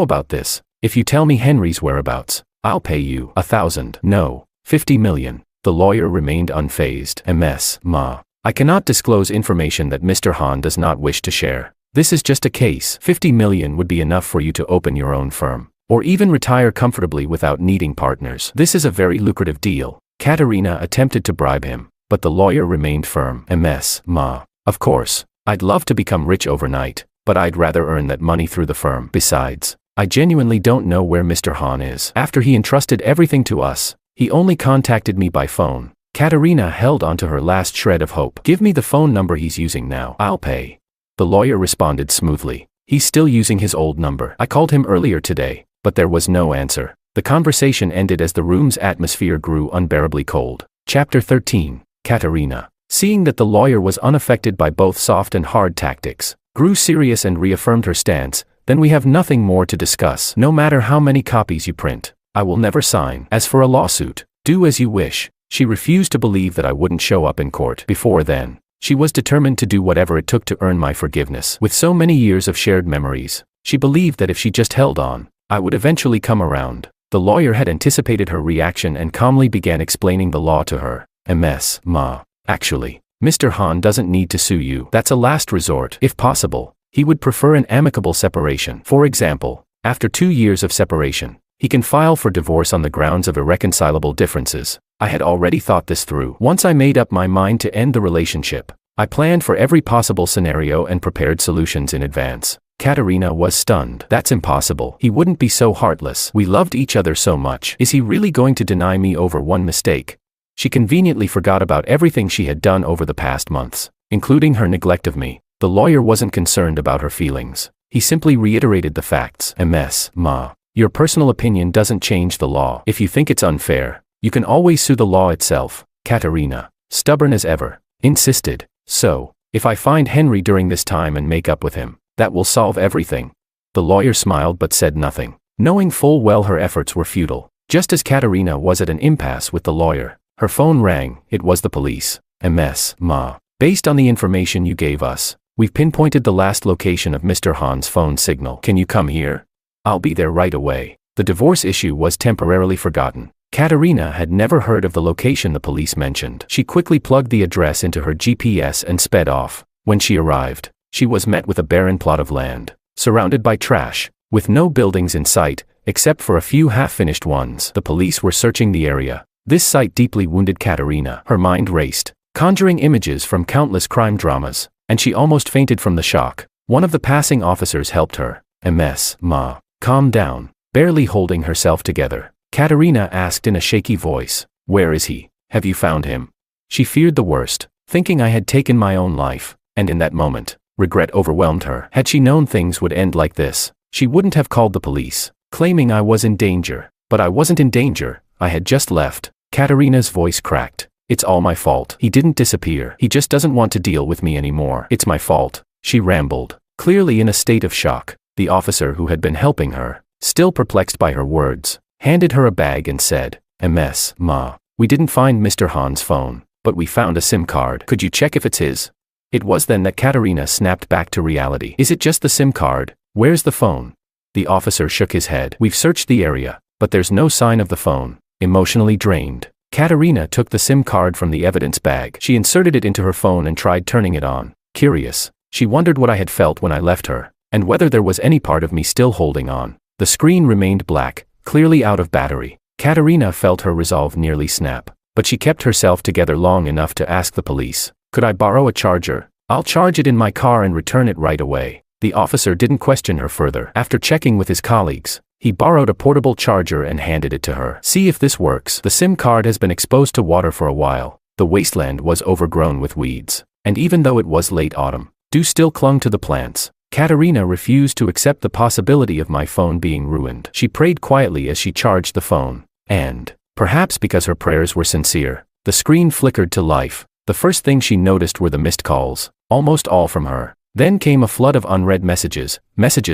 about this? If you tell me Henry's whereabouts, I'll pay you 1,000. No, 50 million. The lawyer remained unfazed. MS, Ma. I cannot disclose information that Mr. Han does not wish to share. This is just a case. 50 million would be enough for you to open your own firm, or even retire comfortably without needing partners. This is a very lucrative deal. Katarina attempted to bribe him, but the lawyer remained firm. MS, Ma. Of course, I'd love to become rich overnight, but I'd rather earn that money through the firm. Besides, I genuinely don't know where Mr. Han is. After he entrusted everything to us, he only contacted me by phone. Katarina held onto her last shred of hope. Give me the phone number he's using now. I'll pay. The lawyer responded smoothly. He's still using his old number. I called him earlier today, but there was no answer. The conversation ended as the room's atmosphere grew unbearably cold. Chapter 13. Katarina, seeing that the lawyer was unaffected by both soft and hard tactics, grew serious and reaffirmed her stance. Then we have nothing more to discuss. No matter how many copies you print, I will never sign. As for a lawsuit, do as you wish. She refused to believe that I wouldn't show up in court before then. She was determined to do whatever it took to earn my forgiveness. With so many years of shared memories, she believed that if she just held on, I would eventually come around. The lawyer had anticipated her reaction and calmly began explaining the law to her. MS, Ma. Actually, Mr. Han doesn't need to sue you. That's a last resort. If possible, he would prefer an amicable separation. For example, after 2 years of separation, he can file for divorce on the grounds of irreconcilable differences. I had already thought this through. Once I made up my mind to end the relationship, I planned for every possible scenario and prepared solutions in advance. Katarina was stunned. That's impossible. He wouldn't be so heartless. We loved each other so much. Is he really going to deny me over one mistake? She conveniently forgot about everything she had done over the past months, including her neglect of me. The lawyer wasn't concerned about her feelings. He simply reiterated the facts. MS, Ma. Your personal opinion doesn't change the law. If you think it's unfair, you can always sue the law itself. Katarina, stubborn as ever, insisted. So, if I find Henry during this time and make up with him, that will solve everything. The lawyer smiled but said nothing, knowing full well her efforts were futile. Just as Katarina was at an impasse with the lawyer, her phone rang. It was the police. MS, Ma. Based on the information you gave us, we've pinpointed the last location of Mr. Han's phone signal. Can you come here? I'll be there right away. The divorce issue was temporarily forgotten. Katarina had never heard of the location the police mentioned. She quickly plugged the address into her GPS and sped off. When she arrived, she was met with a barren plot of land, surrounded by trash, with no buildings in sight, except for a few half-finished ones. The police were searching the area. This sight deeply wounded Katarina. Her mind raced, conjuring images from countless crime dramas, and she almost fainted from the shock. One of the passing officers helped her. MS, Ma. Calm down. Barely holding herself together, Katarina asked in a shaky voice, where is he? Have you found him? She feared the worst, thinking I had taken my own life, and in that moment, regret overwhelmed her. Had she known things would end like this, she wouldn't have called the police, claiming I was in danger. But I wasn't in danger, I had just left. Katarina's voice cracked. It's all my fault. He didn't disappear. He just doesn't want to deal with me anymore. It's my fault, she rambled, clearly in a state of shock. The officer who had been helping her, still perplexed by her words, handed her a bag and said, MS, Ma. We didn't find Mr. Han's phone, but we found a SIM card. Could you check if it's his? It was then that Katarina snapped back to reality. Is it just the SIM card? Where's the phone? The officer shook his head. We've searched the area, but there's no sign of the phone. Emotionally drained, Katarina took the SIM card from the evidence bag. She inserted it into her phone and tried turning it on. Curious, she wondered what I had felt when I left her, and whether there was any part of me still holding on. The screen remained black, clearly out of battery. Katarina felt her resolve nearly snap, but she kept herself together long enough to ask the police, "Could I borrow a charger? I'll charge it in my car and return it right away." The officer didn't question her further. After checking with his colleagues, he borrowed a portable charger and handed it to her. "See if this works." The SIM card has been exposed to water for a while. The wasteland was overgrown with weeds, and even though it was late autumn, dew still clung to the plants. Katarina refused to accept the possibility of my phone being ruined. She prayed quietly as she charged the phone, and, perhaps because her prayers were sincere, the screen flickered to life. The first thing she noticed were the missed calls, almost all from her. Then came a flood of unread messages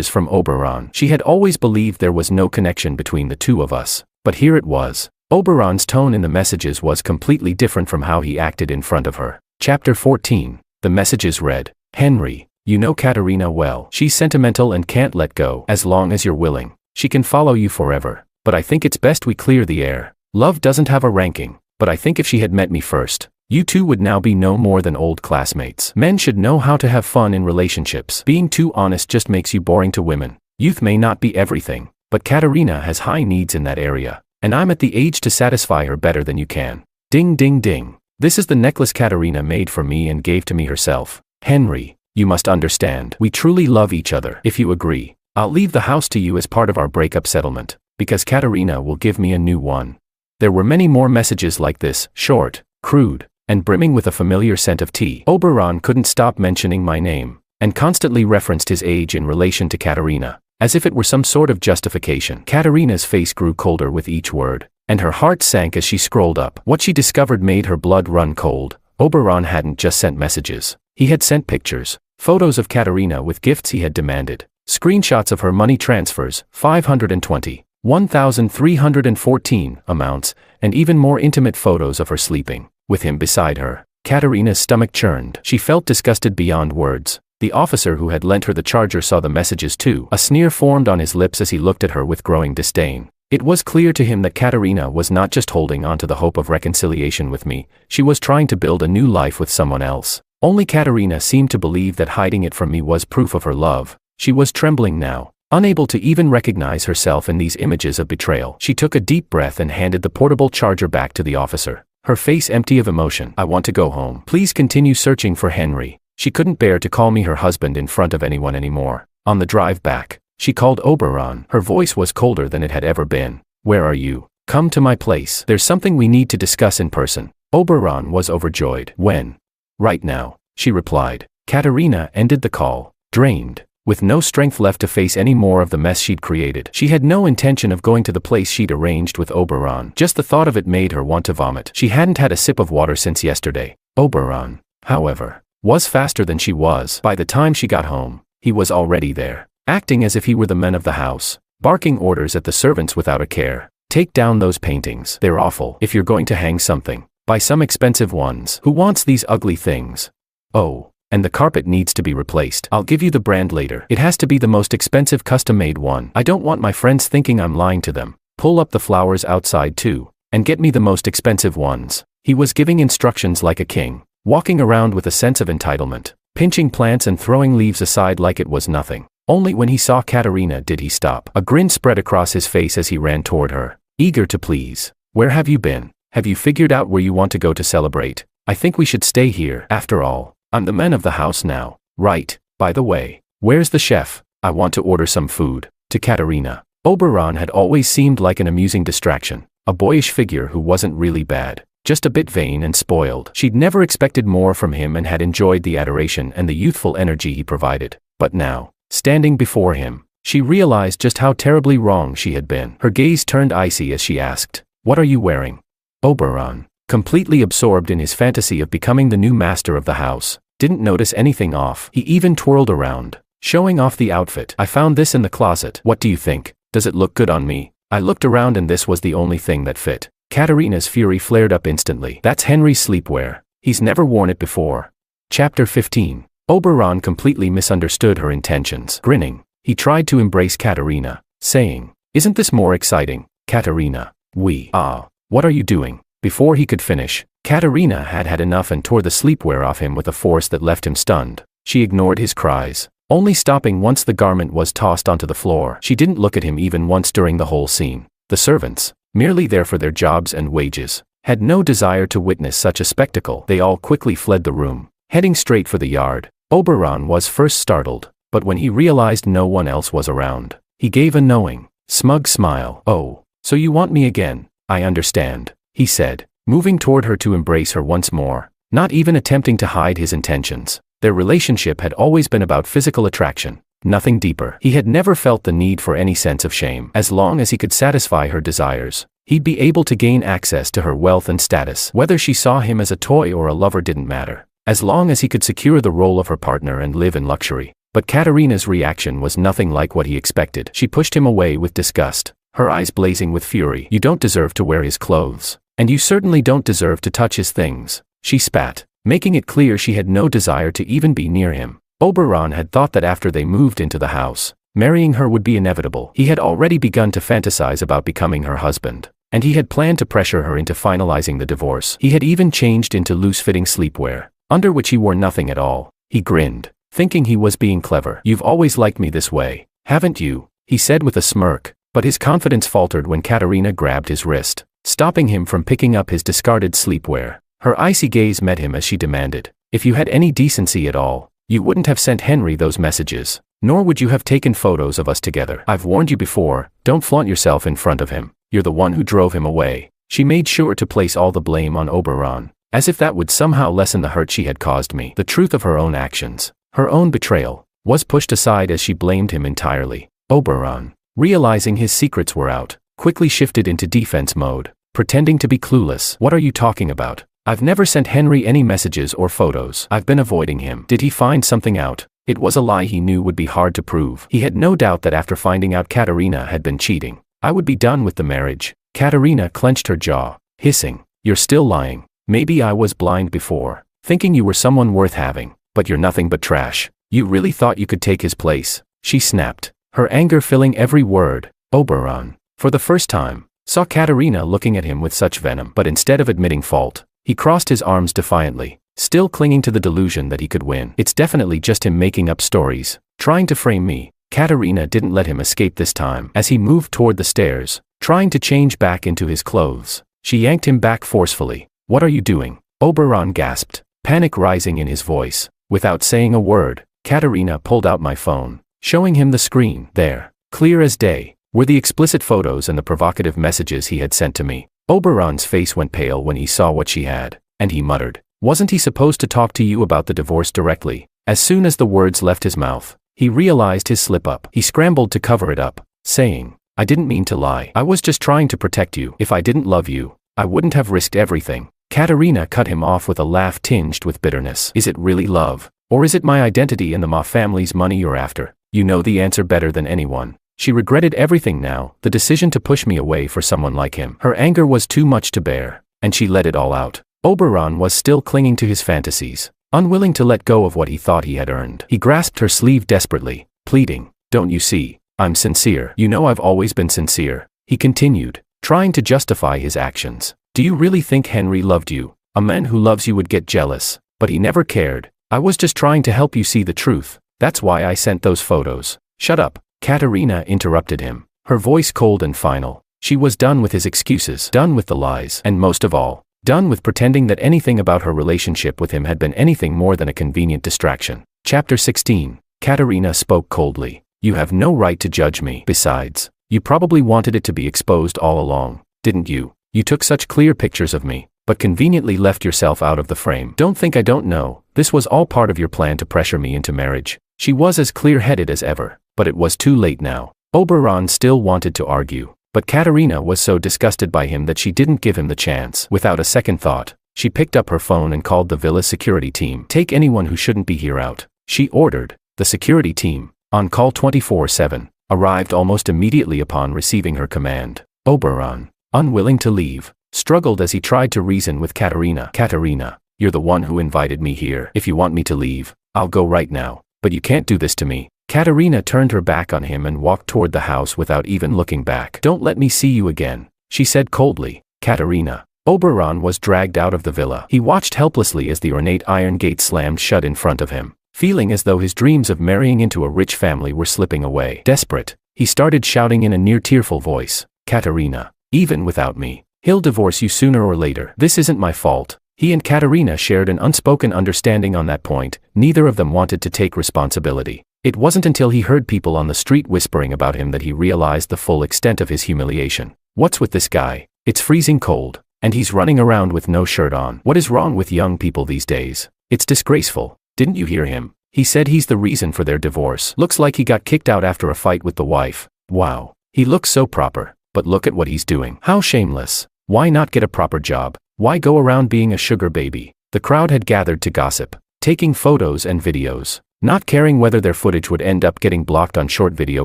from Oberon. She had always believed there was no connection between the two of us, but here it was. Oberon's tone in the messages was completely different from how he acted in front of her. Chapter 14. The messages read, "Henry, you know Katarina well. She's sentimental and can't let go. As long as you're willing, she can follow you forever. But I think it's best we clear the air. Love doesn't have a ranking, but I think if she had met me first, you two would now be no more than old classmates. Men should know how to have fun in relationships. Being too honest just makes you boring to women. Youth may not be everything, but Katarina has high needs in that area, and I'm at the age to satisfy her better than you can. Ding ding ding. This is the necklace Katarina made for me and gave to me herself. Henry, you must understand. We truly love each other. If you agree, I'll leave the house to you as part of our breakup settlement, because Katarina will give me a new one." There were many more messages like this, short, crude, and brimming with a familiar scent of tea. Oberon couldn't stop mentioning my name, and constantly referenced his age in relation to Katarina, as if it were some sort of justification. Katarina's face grew colder with each word, and her heart sank as she scrolled up. What she discovered made her blood run cold. Oberon hadn't just sent messages. He had sent pictures, photos of Katarina with gifts he had demanded, screenshots of her money transfers, 520, 1,314 amounts, and even more intimate photos of her sleeping with him beside her. Katarina's stomach churned. She felt disgusted beyond words. The officer who had lent her the charger saw the messages too. A sneer formed on his lips as he looked at her with growing disdain. It was clear to him that Katarina was not just holding on to the hope of reconciliation with me, she was trying to build a new life with someone else. Only Katarina seemed to believe that hiding it from me was proof of her love. She was trembling now, unable to even recognize herself in these images of betrayal. She took a deep breath and handed the portable charger back to the officer, her face empty of emotion. "I want to go home. Please continue searching for Henry." She couldn't bear to call me her husband in front of anyone anymore. On the drive back, she called Oberon. Her voice was colder than it had ever been. "Where are you? Come to my place. There's something we need to discuss in person." Oberon was overjoyed. "When?" "Right now," she replied. Katarina ended the call, drained, with no strength left to face any more of the mess she'd created. She had no intention of going to the place she'd arranged with Oberon. Just the thought of it made her want to vomit. She hadn't had a sip of water since yesterday. Oberon, however, was faster than she was. By the time she got home, he was already there, acting as if he were the man of the house, barking orders at the servants without a care. "Take down those paintings. They're awful. If you're going to hang something, buy some expensive ones. Who wants these ugly things? Oh, and the carpet needs to be replaced. I'll give you the brand later. It has to be the most expensive custom-made one. I don't want my friends thinking I'm lying to them. Pull up the flowers outside too, and get me the most expensive ones." He was giving instructions like a king, walking around with a sense of entitlement, pinching plants and throwing leaves aside like it was nothing. Only when he saw Katarina did he stop. A grin spread across his face as he ran toward her, eager to please. "Where have you been? Have you figured out where you want to go to celebrate? I think we should stay here. After all, I'm the man of the house now, right? By the way, where's the chef? I want to order some food." To Katarina, Oberon had always seemed like an amusing distraction, a boyish figure who wasn't really bad, just a bit vain and spoiled. She'd never expected more from him and had enjoyed the adoration and the youthful energy he provided. But now, standing before him, she realized just how terribly wrong she had been. Her gaze turned icy as she asked, "What are you wearing?" Oberon, completely absorbed in his fantasy of becoming the new master of the house, didn't notice anything off. He even twirled around, showing off the outfit. "I found this in the closet. What do you think? Does it look good on me?" I looked around and this was the only thing that fit. Katarina's fury flared up instantly. "That's Henry's sleepwear. He's never worn it before." Chapter 15. Oberon completely misunderstood her intentions. Grinning, he tried to embrace Katarina, saying, "Isn't this more exciting, Katarina? What are you doing?" Before he could finish, Katarina had had enough and tore the sleepwear off him with a force that left him stunned. She ignored his cries, only stopping once the garment was tossed onto the floor. She didn't look at him even once during the whole scene. The servants, merely there for their jobs and wages, had no desire to witness such a spectacle. They all quickly fled the room, heading straight for the yard. Oberon was first startled, but when he realized no one else was around, he gave a knowing, smug smile. "Oh, so you want me again? I understand," he said, moving toward her to embrace her once more, not even attempting to hide his intentions. Their relationship had always been about physical attraction, nothing deeper. He had never felt the need for any sense of shame. As long as he could satisfy her desires, he'd be able to gain access to her wealth and status. Whether she saw him as a toy or a lover didn't matter, as long as he could secure the role of her partner and live in luxury. But Katarina's reaction was nothing like what he expected. She pushed him away with disgust, her eyes blazing with fury. "You don't deserve to wear his clothes, and you certainly don't deserve to touch his things," she spat, making it clear she had no desire to even be near him. Oberon had thought that after they moved into the house, marrying her would be inevitable. He had already begun to fantasize about becoming her husband, and he had planned to pressure her into finalizing the divorce. He had even changed into loose-fitting sleepwear, under which he wore nothing at all. He grinned, thinking he was being clever. "You've always liked me this way, haven't you?" he said with a smirk, but his confidence faltered when Katarina grabbed his wrist, stopping him from picking up his discarded sleepwear. Her icy gaze met him as she demanded, "If you had any decency at all, you wouldn't have sent Henry those messages, nor would you have taken photos of us together. I've warned you before, don't flaunt yourself in front of him. You're the one who drove him away." She made sure to place all the blame on Oberon, as if that would somehow lessen the hurt she had caused me. The truth of her own actions, her own betrayal, was pushed aside as she blamed him entirely. Oberon, realizing his secrets were out, quickly shifted into defense mode, pretending to be clueless. "What are you talking about? I've never sent Henry any messages or photos. I've been avoiding him." Did he find something out? It was a lie he knew would be hard to prove. He had no doubt that after finding out Katarina had been cheating, I would be done with the marriage. Katarina clenched her jaw, hissing, "You're still lying. Maybe I was blind before, thinking you were someone worth having, but you're nothing but trash. You really thought you could take his place?" she snapped, her anger filling every word. Oberon, for the first time, saw Katarina looking at him with such venom. But instead of admitting fault, he crossed his arms defiantly, still clinging to the delusion that he could win. "It's definitely just him making up stories, trying to frame me." Katarina didn't let him escape this time. As he moved toward the stairs, trying to change back into his clothes, she yanked him back forcefully. "What are you doing?" Oberon gasped, panic rising in his voice. Without saying a word, Katarina pulled out my phone, showing him the screen. There, clear as day, were the explicit photos and the provocative messages he had sent to me. Oberon's face went pale when he saw what she had, and he muttered, "Wasn't he supposed to talk to you about the divorce directly?" As soon as the words left his mouth, he realized his slip-up. He scrambled to cover it up, saying, "I didn't mean to lie. I was just trying to protect you. If I didn't love you, I wouldn't have risked everything." Katarina cut him off with a laugh tinged with bitterness. "Is it really love? Or is it my identity and the Ma family's money you're after? You know the answer better than anyone." She regretted everything now, the decision to push me away for someone like him. Her anger was too much to bear, and she let it all out. Oberon was still clinging to his fantasies, unwilling to let go of what he thought he had earned. He grasped her sleeve desperately, pleading, "Don't you see? I'm sincere. You know I've always been sincere," he continued, trying to justify his actions. "Do you really think Henry loved you? A man who loves you would get jealous, but he never cared. I was just trying to help you see the truth. That's why I sent those photos." "Shut up," Katarina interrupted him, her voice cold and final. She was done with his excuses, done with the lies, and most of all, done with pretending that anything about her relationship with him had been anything more than a convenient distraction. Chapter 16. Katarina spoke coldly. "You have no right to judge me. Besides, you probably wanted it to be exposed all along, didn't you? You took such clear pictures of me, but conveniently left yourself out of the frame. Don't think I don't know. This was all part of your plan to pressure me into marriage." She was as clear-headed as ever, but it was too late now. Oberon still wanted to argue, but Katarina was so disgusted by him that she didn't give him the chance. Without a second thought, she picked up her phone and called the villa's security team. "Take anyone who shouldn't be here out," she ordered. The security team, on call 24/7, arrived almost immediately upon receiving her command. Oberon, unwilling to leave, struggled as he tried to reason with Katarina. "Katarina, You're the one who invited me here. If you want me to leave, I'll go right now. But you can't do this to me. Katarina turned her back on him and walked toward the house without even looking back. Don't let me see you again, she said coldly. Katarina. Oberon was dragged out of the villa. He watched helplessly as the ornate iron gate slammed shut in front of him, feeling as though his dreams of marrying into a rich family were slipping away. Desperate, he started shouting in a near-tearful voice, Katarina, even without me, he'll divorce you sooner or later. This isn't my fault. He and Katarina shared an unspoken understanding on that point. Neither of them wanted to take responsibility. It wasn't until he heard people on the street whispering about him that he realized the full extent of his humiliation. What's with this guy? It's freezing cold, and he's running around with no shirt on. What is wrong with young people these days? It's disgraceful. Didn't you hear him? He said he's the reason for their divorce. Looks like he got kicked out after a fight with the wife. Wow. He looks so proper, but look at what he's doing. How shameless. Why not get a proper job? Why go around being a sugar baby? The crowd had gathered to gossip, taking photos and videos, not caring whether their footage would end up getting blocked on short video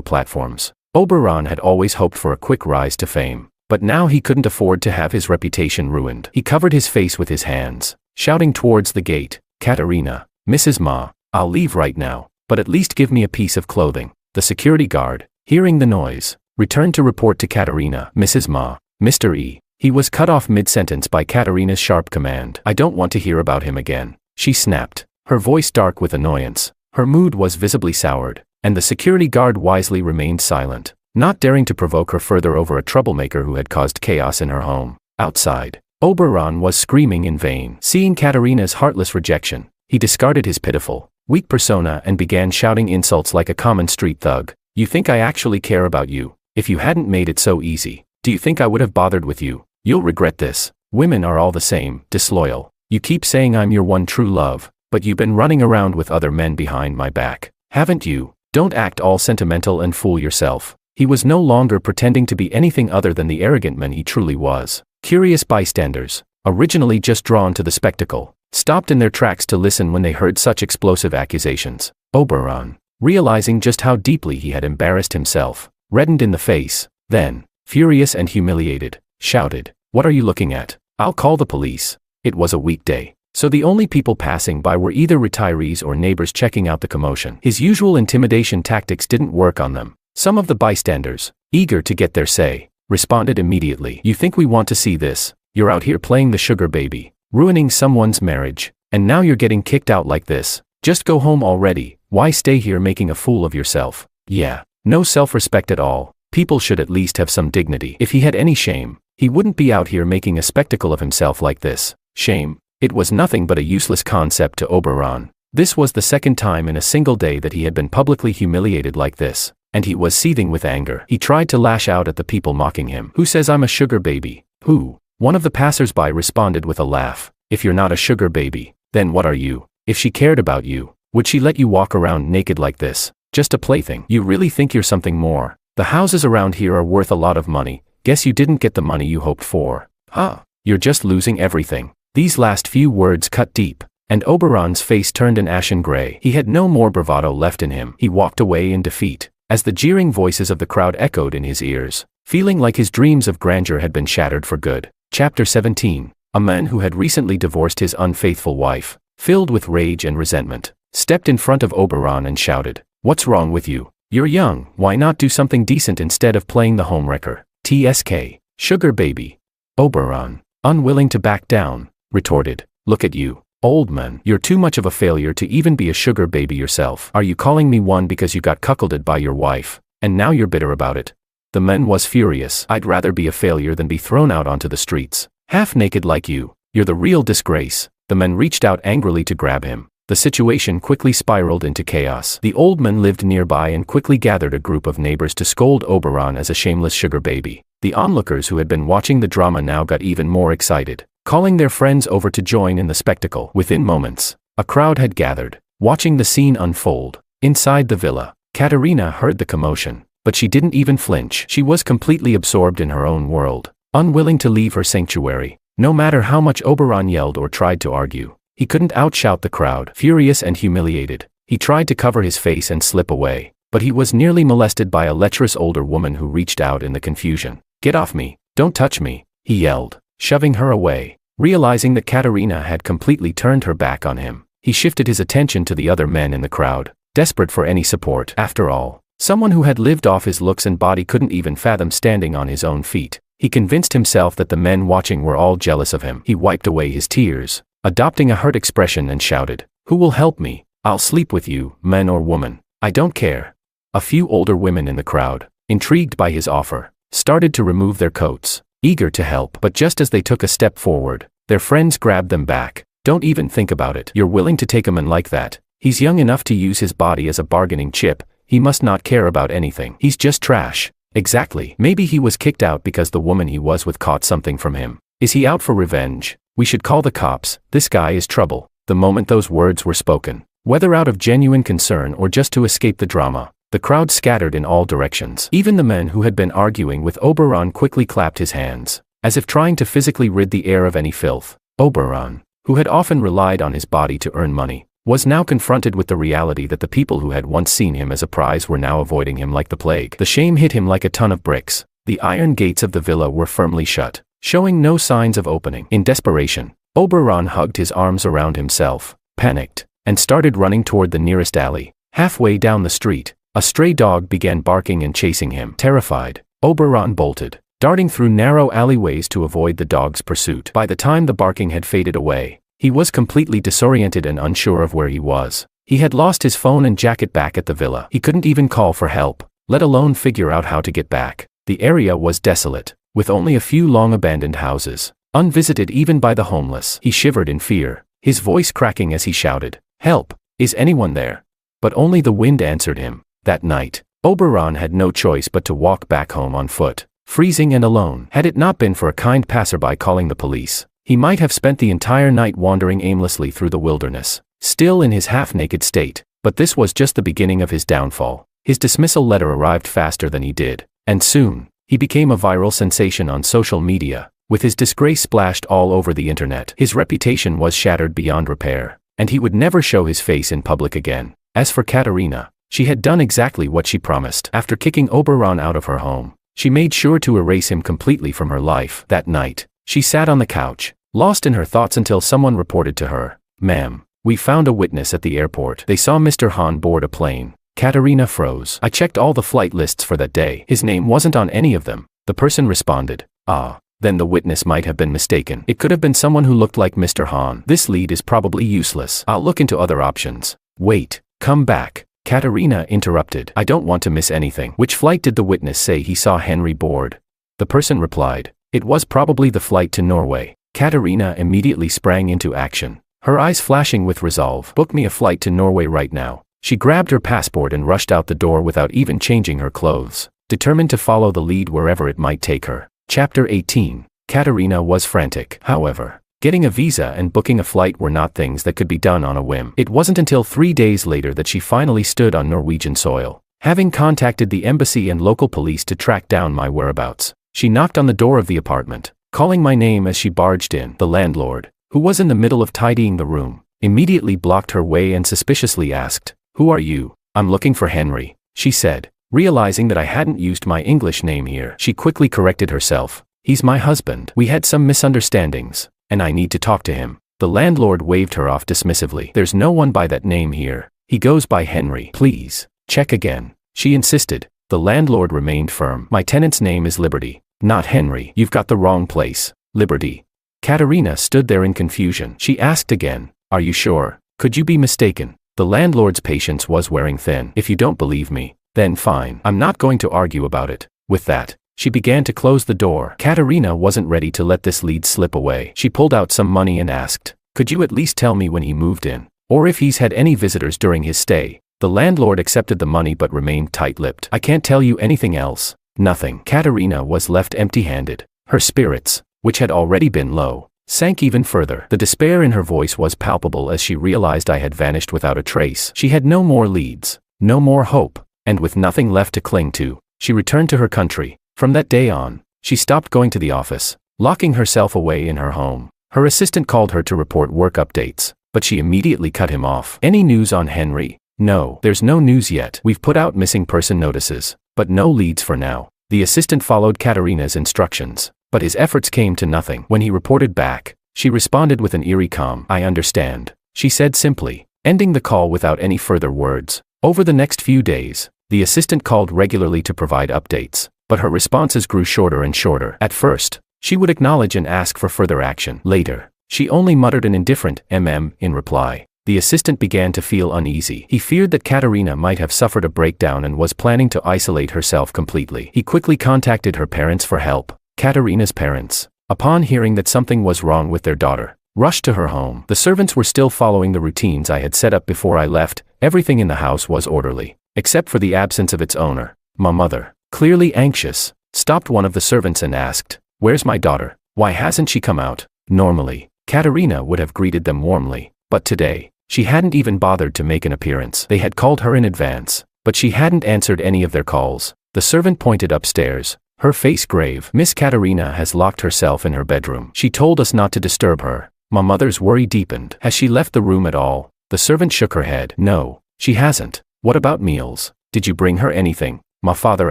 platforms. Oberon had always hoped for a quick rise to fame, but now he couldn't afford to have his reputation ruined. He covered his face with his hands, shouting towards the gate, Katarina, Mrs. Ma, I'll leave right now, but at least give me a piece of clothing. The security guard, hearing the noise, returned to report to Katarina, Mrs. Ma, Mr. E. He was cut off mid-sentence by Katarina's sharp command. I don't want to hear about him again, she snapped, her voice dark with annoyance. Her mood was visibly soured, and the security guard wisely remained silent, not daring to provoke her further over a troublemaker who had caused chaos in her home. Outside, Oberon was screaming in vain. Seeing Katarina's heartless rejection, he discarded his pitiful, weak persona and began shouting insults like a common street thug. You think I actually care about you? If you hadn't made it so easy, do you think I would have bothered with you? You'll regret this. Women are all the same, disloyal. You keep saying I'm your one true love, but you've been running around with other men behind my back, haven't you? Don't act all sentimental and fool yourself. He was no longer pretending to be anything other than the arrogant man he truly was. Curious bystanders, originally just drawn to the spectacle, stopped in their tracks to listen when they heard such explosive accusations. Oberon, realizing just how deeply he had embarrassed himself, reddened in the face, then, furious and humiliated, shouted, What are you looking at? I'll call the police. It was a weekday, so the only people passing by were either retirees or neighbors checking out the commotion. His usual intimidation tactics didn't work on them. Some of the bystanders, eager to get their say, responded immediately. You think we want to see this? You're out here playing the sugar baby, ruining someone's marriage, and now you're getting kicked out like this. Just go home already. Why stay here making a fool of yourself? Yeah, no self-respect at all. People should at least have some dignity. If he had any shame, he wouldn't be out here making a spectacle of himself like this. Shame? It was nothing but a useless concept to Oberon. This was the second time in a single day that he had been publicly humiliated like this, and he was seething with anger. He tried to lash out at the people mocking him. Who says I'm a sugar baby? Who? One of the passers-by responded with a laugh. If you're not a sugar baby, then what are you? If she cared about you, would she let you walk around naked like this? Just a plaything. You really think you're something more? The houses around here are worth a lot of money. Guess you didn't get the money you hoped for. Huh? You're just losing everything. These last few words cut deep, and Oberon's face turned an ashen gray. He had no more bravado left in him. He walked away in defeat, as the jeering voices of the crowd echoed in his ears, feeling like his dreams of grandeur had been shattered for good. Chapter 17. A man who had recently divorced his unfaithful wife, filled with rage and resentment, stepped in front of Oberon and shouted, What's wrong with you? You're young, why not do something decent instead of playing the homewrecker? TSK. Sugar baby. Oberon, unwilling to back down, retorted, Look at you, old man. You're too much of a failure to even be a sugar baby yourself. Are you calling me one because you got cuckolded by your wife, and now you're bitter about it? The man was furious. I'd rather be a failure than be thrown out onto the streets, half naked like you. You're the real disgrace. The man reached out angrily to grab him. The situation quickly spiraled into chaos. The old man lived nearby and quickly gathered a group of neighbors to scold Oberon as a shameless sugar baby. The onlookers who had been watching the drama now got even more excited, calling their friends over to join in the spectacle. Within moments, a crowd had gathered, watching the scene unfold. Inside the villa, Katarina heard the commotion, but she didn't even flinch. She was completely absorbed in her own world, unwilling to leave her sanctuary. No matter how much Oberon yelled or tried to argue, he couldn't outshout the crowd. Furious and humiliated, he tried to cover his face and slip away, but he was nearly molested by a lecherous older woman who reached out in the confusion. Get off me, don't touch me, he yelled, shoving her away. Realizing that Katarina had completely turned her back on him, he shifted his attention to the other men in the crowd, desperate for any support. After all, someone who had lived off his looks and body couldn't even fathom standing on his own feet. He convinced himself that the men watching were all jealous of him. He wiped away his tears, adopting a hurt expression, and shouted, "Who will help me? I'll sleep with you, man or woman. I don't care." A few older women in the crowd, intrigued by his offer, started to remove their coats, eager to help. But just as they took a step forward, their friends grabbed them back. "Don't even think about it. You're willing to take a man like that? He's young enough to use his body as a bargaining chip. He must not care about anything. He's just trash." Exactly. Maybe he was kicked out because the woman he was with caught something from him. Is he out for revenge? "We should call the cops. This guy is trouble." The moment those words were spoken, whether out of genuine concern or just to escape the drama, the crowd scattered in all directions. Even the men who had been arguing with Oberon quickly clapped his hands, as if trying to physically rid the air of any filth. Oberon, who had often relied on his body to earn money, was now confronted with the reality that the people who had once seen him as a prize were now avoiding him like the plague. The shame hit him like a ton of bricks. The iron gates of the villa were firmly shut, showing no signs of opening. In desperation, Oberon hugged his arms around himself, panicked, and started running toward the nearest alley. Halfway down the street, a stray dog began barking and chasing him. Terrified, Oberon bolted, darting through narrow alleyways to avoid the dog's pursuit. By the time the barking had faded away, he was completely disoriented and unsure of where he was. He had lost his phone and jacket back at the villa. He couldn't even call for help, let alone figure out how to get back. The area was desolate, with only a few long-abandoned houses, unvisited even by the homeless. He shivered in fear, his voice cracking as he shouted, "Help! Is anyone there?" But only the wind answered him. That night, Oberon had no choice but to walk back home on foot, freezing and alone. Had it not been for a kind passerby calling the police, he might have spent the entire night wandering aimlessly through the wilderness, still in his half-naked state. But this was just the beginning of his downfall. His dismissal letter arrived faster than he did, and soon, he became a viral sensation on social media, with his disgrace splashed all over the internet. His reputation was shattered beyond repair, and he would never show his face in public again. As for Katarina, she had done exactly what she promised. After kicking Oberon out of her home, she made sure to erase him completely from her life. That night, she sat on the couch, lost in her thoughts until someone reported to her, "Ma'am, we found a witness at the airport. They saw Mr. Han board a plane." Katarina froze. "I checked all the flight lists for that day. His name wasn't on any of them." The person responded, "Ah, then the witness might have been mistaken. It could have been someone who looked like Mr. Han. This lead is probably useless. I'll look into other options." "Wait, come back," Katarina interrupted. "I don't want to miss anything." "Which flight did the witness say he saw Henry board?" The person replied, "It was probably the flight to Norway." Katarina immediately sprang into action, her eyes flashing with resolve. "Book me a flight to Norway right now." She grabbed her passport and rushed out the door without even changing her clothes, determined to follow the lead wherever it might take her. Chapter 18. Katarina was frantic. However, getting a visa and booking a flight were not things that could be done on a whim. It wasn't until 3 days later that she finally stood on Norwegian soil, having contacted the embassy and local police to track down my whereabouts. She knocked on the door of the apartment, calling my name as she barged in. The landlord, who was in the middle of tidying the room, immediately blocked her way and suspiciously asked, "Who are you?" "I'm looking for Henry," she said. Realizing that I hadn't used my English name here, she quickly corrected herself. "He's my husband. We had some misunderstandings, and I need to talk to him." The landlord waved her off dismissively. "There's no one by that name here. He goes by Henry." "Please, check again," she insisted. The landlord remained firm. "My tenant's name is Liberty, not Henry. You've got the wrong place." "Liberty?" Katarina stood there in confusion. She asked again, "Are you sure? Could you be mistaken?" The landlord's patience was wearing thin. "If you don't believe me, then fine. I'm not going to argue about it." With that, she began to close the door. Katarina wasn't ready to let this lead slip away. She pulled out some money and asked, "Could you at least tell me when he moved in? Or if he's had any visitors during his stay?" The landlord accepted the money but remained tight-lipped. "I can't tell you anything else." Nothing. Katarina was left empty-handed. Her spirits, which had already been low, sank even further. The despair in her voice was palpable as she realized I had vanished without a trace. She had no more leads, no more hope, and with nothing left to cling to, she returned to her country. From that day on, she stopped going to the office, locking herself away in her home. Her assistant called her to report work updates, but she immediately cut him off. "Any news on Henry?" "No, there's no news yet. We've put out missing person notices, but no leads for now." The assistant followed Katarina's instructions, but his efforts came to nothing. When he reported back, She responded with an eerie calm. "I understand," she said simply, ending the call without any further words. Over the next few days, the assistant called regularly to provide updates, but her responses grew shorter and shorter. At first, she would acknowledge and ask for further action. Later, she only muttered an indifferent in reply. The assistant began to feel uneasy. He feared that Katarina might have suffered a breakdown and was planning to isolate herself completely. He quickly contacted her parents for help. Katarina's parents, upon hearing that something was wrong with their daughter, rushed to her home. The servants were still following the routines I had set up before I left. Everything in the house was orderly, except for the absence of its owner. My mother, clearly anxious, stopped one of the servants and asked, "Where's my daughter? Why hasn't she come out?" Normally, Katarina would have greeted them warmly, but today, she hadn't even bothered to make an appearance. They had called her in advance, but she hadn't answered any of their calls. The servant pointed upstairs, her face grave. "Miss Katarina has locked herself in her bedroom. She told us not to disturb her." My mother's worry deepened. "Has she left the room at all?" The servant shook her head. "No, she hasn't." "What about meals? Did you bring her anything?" my father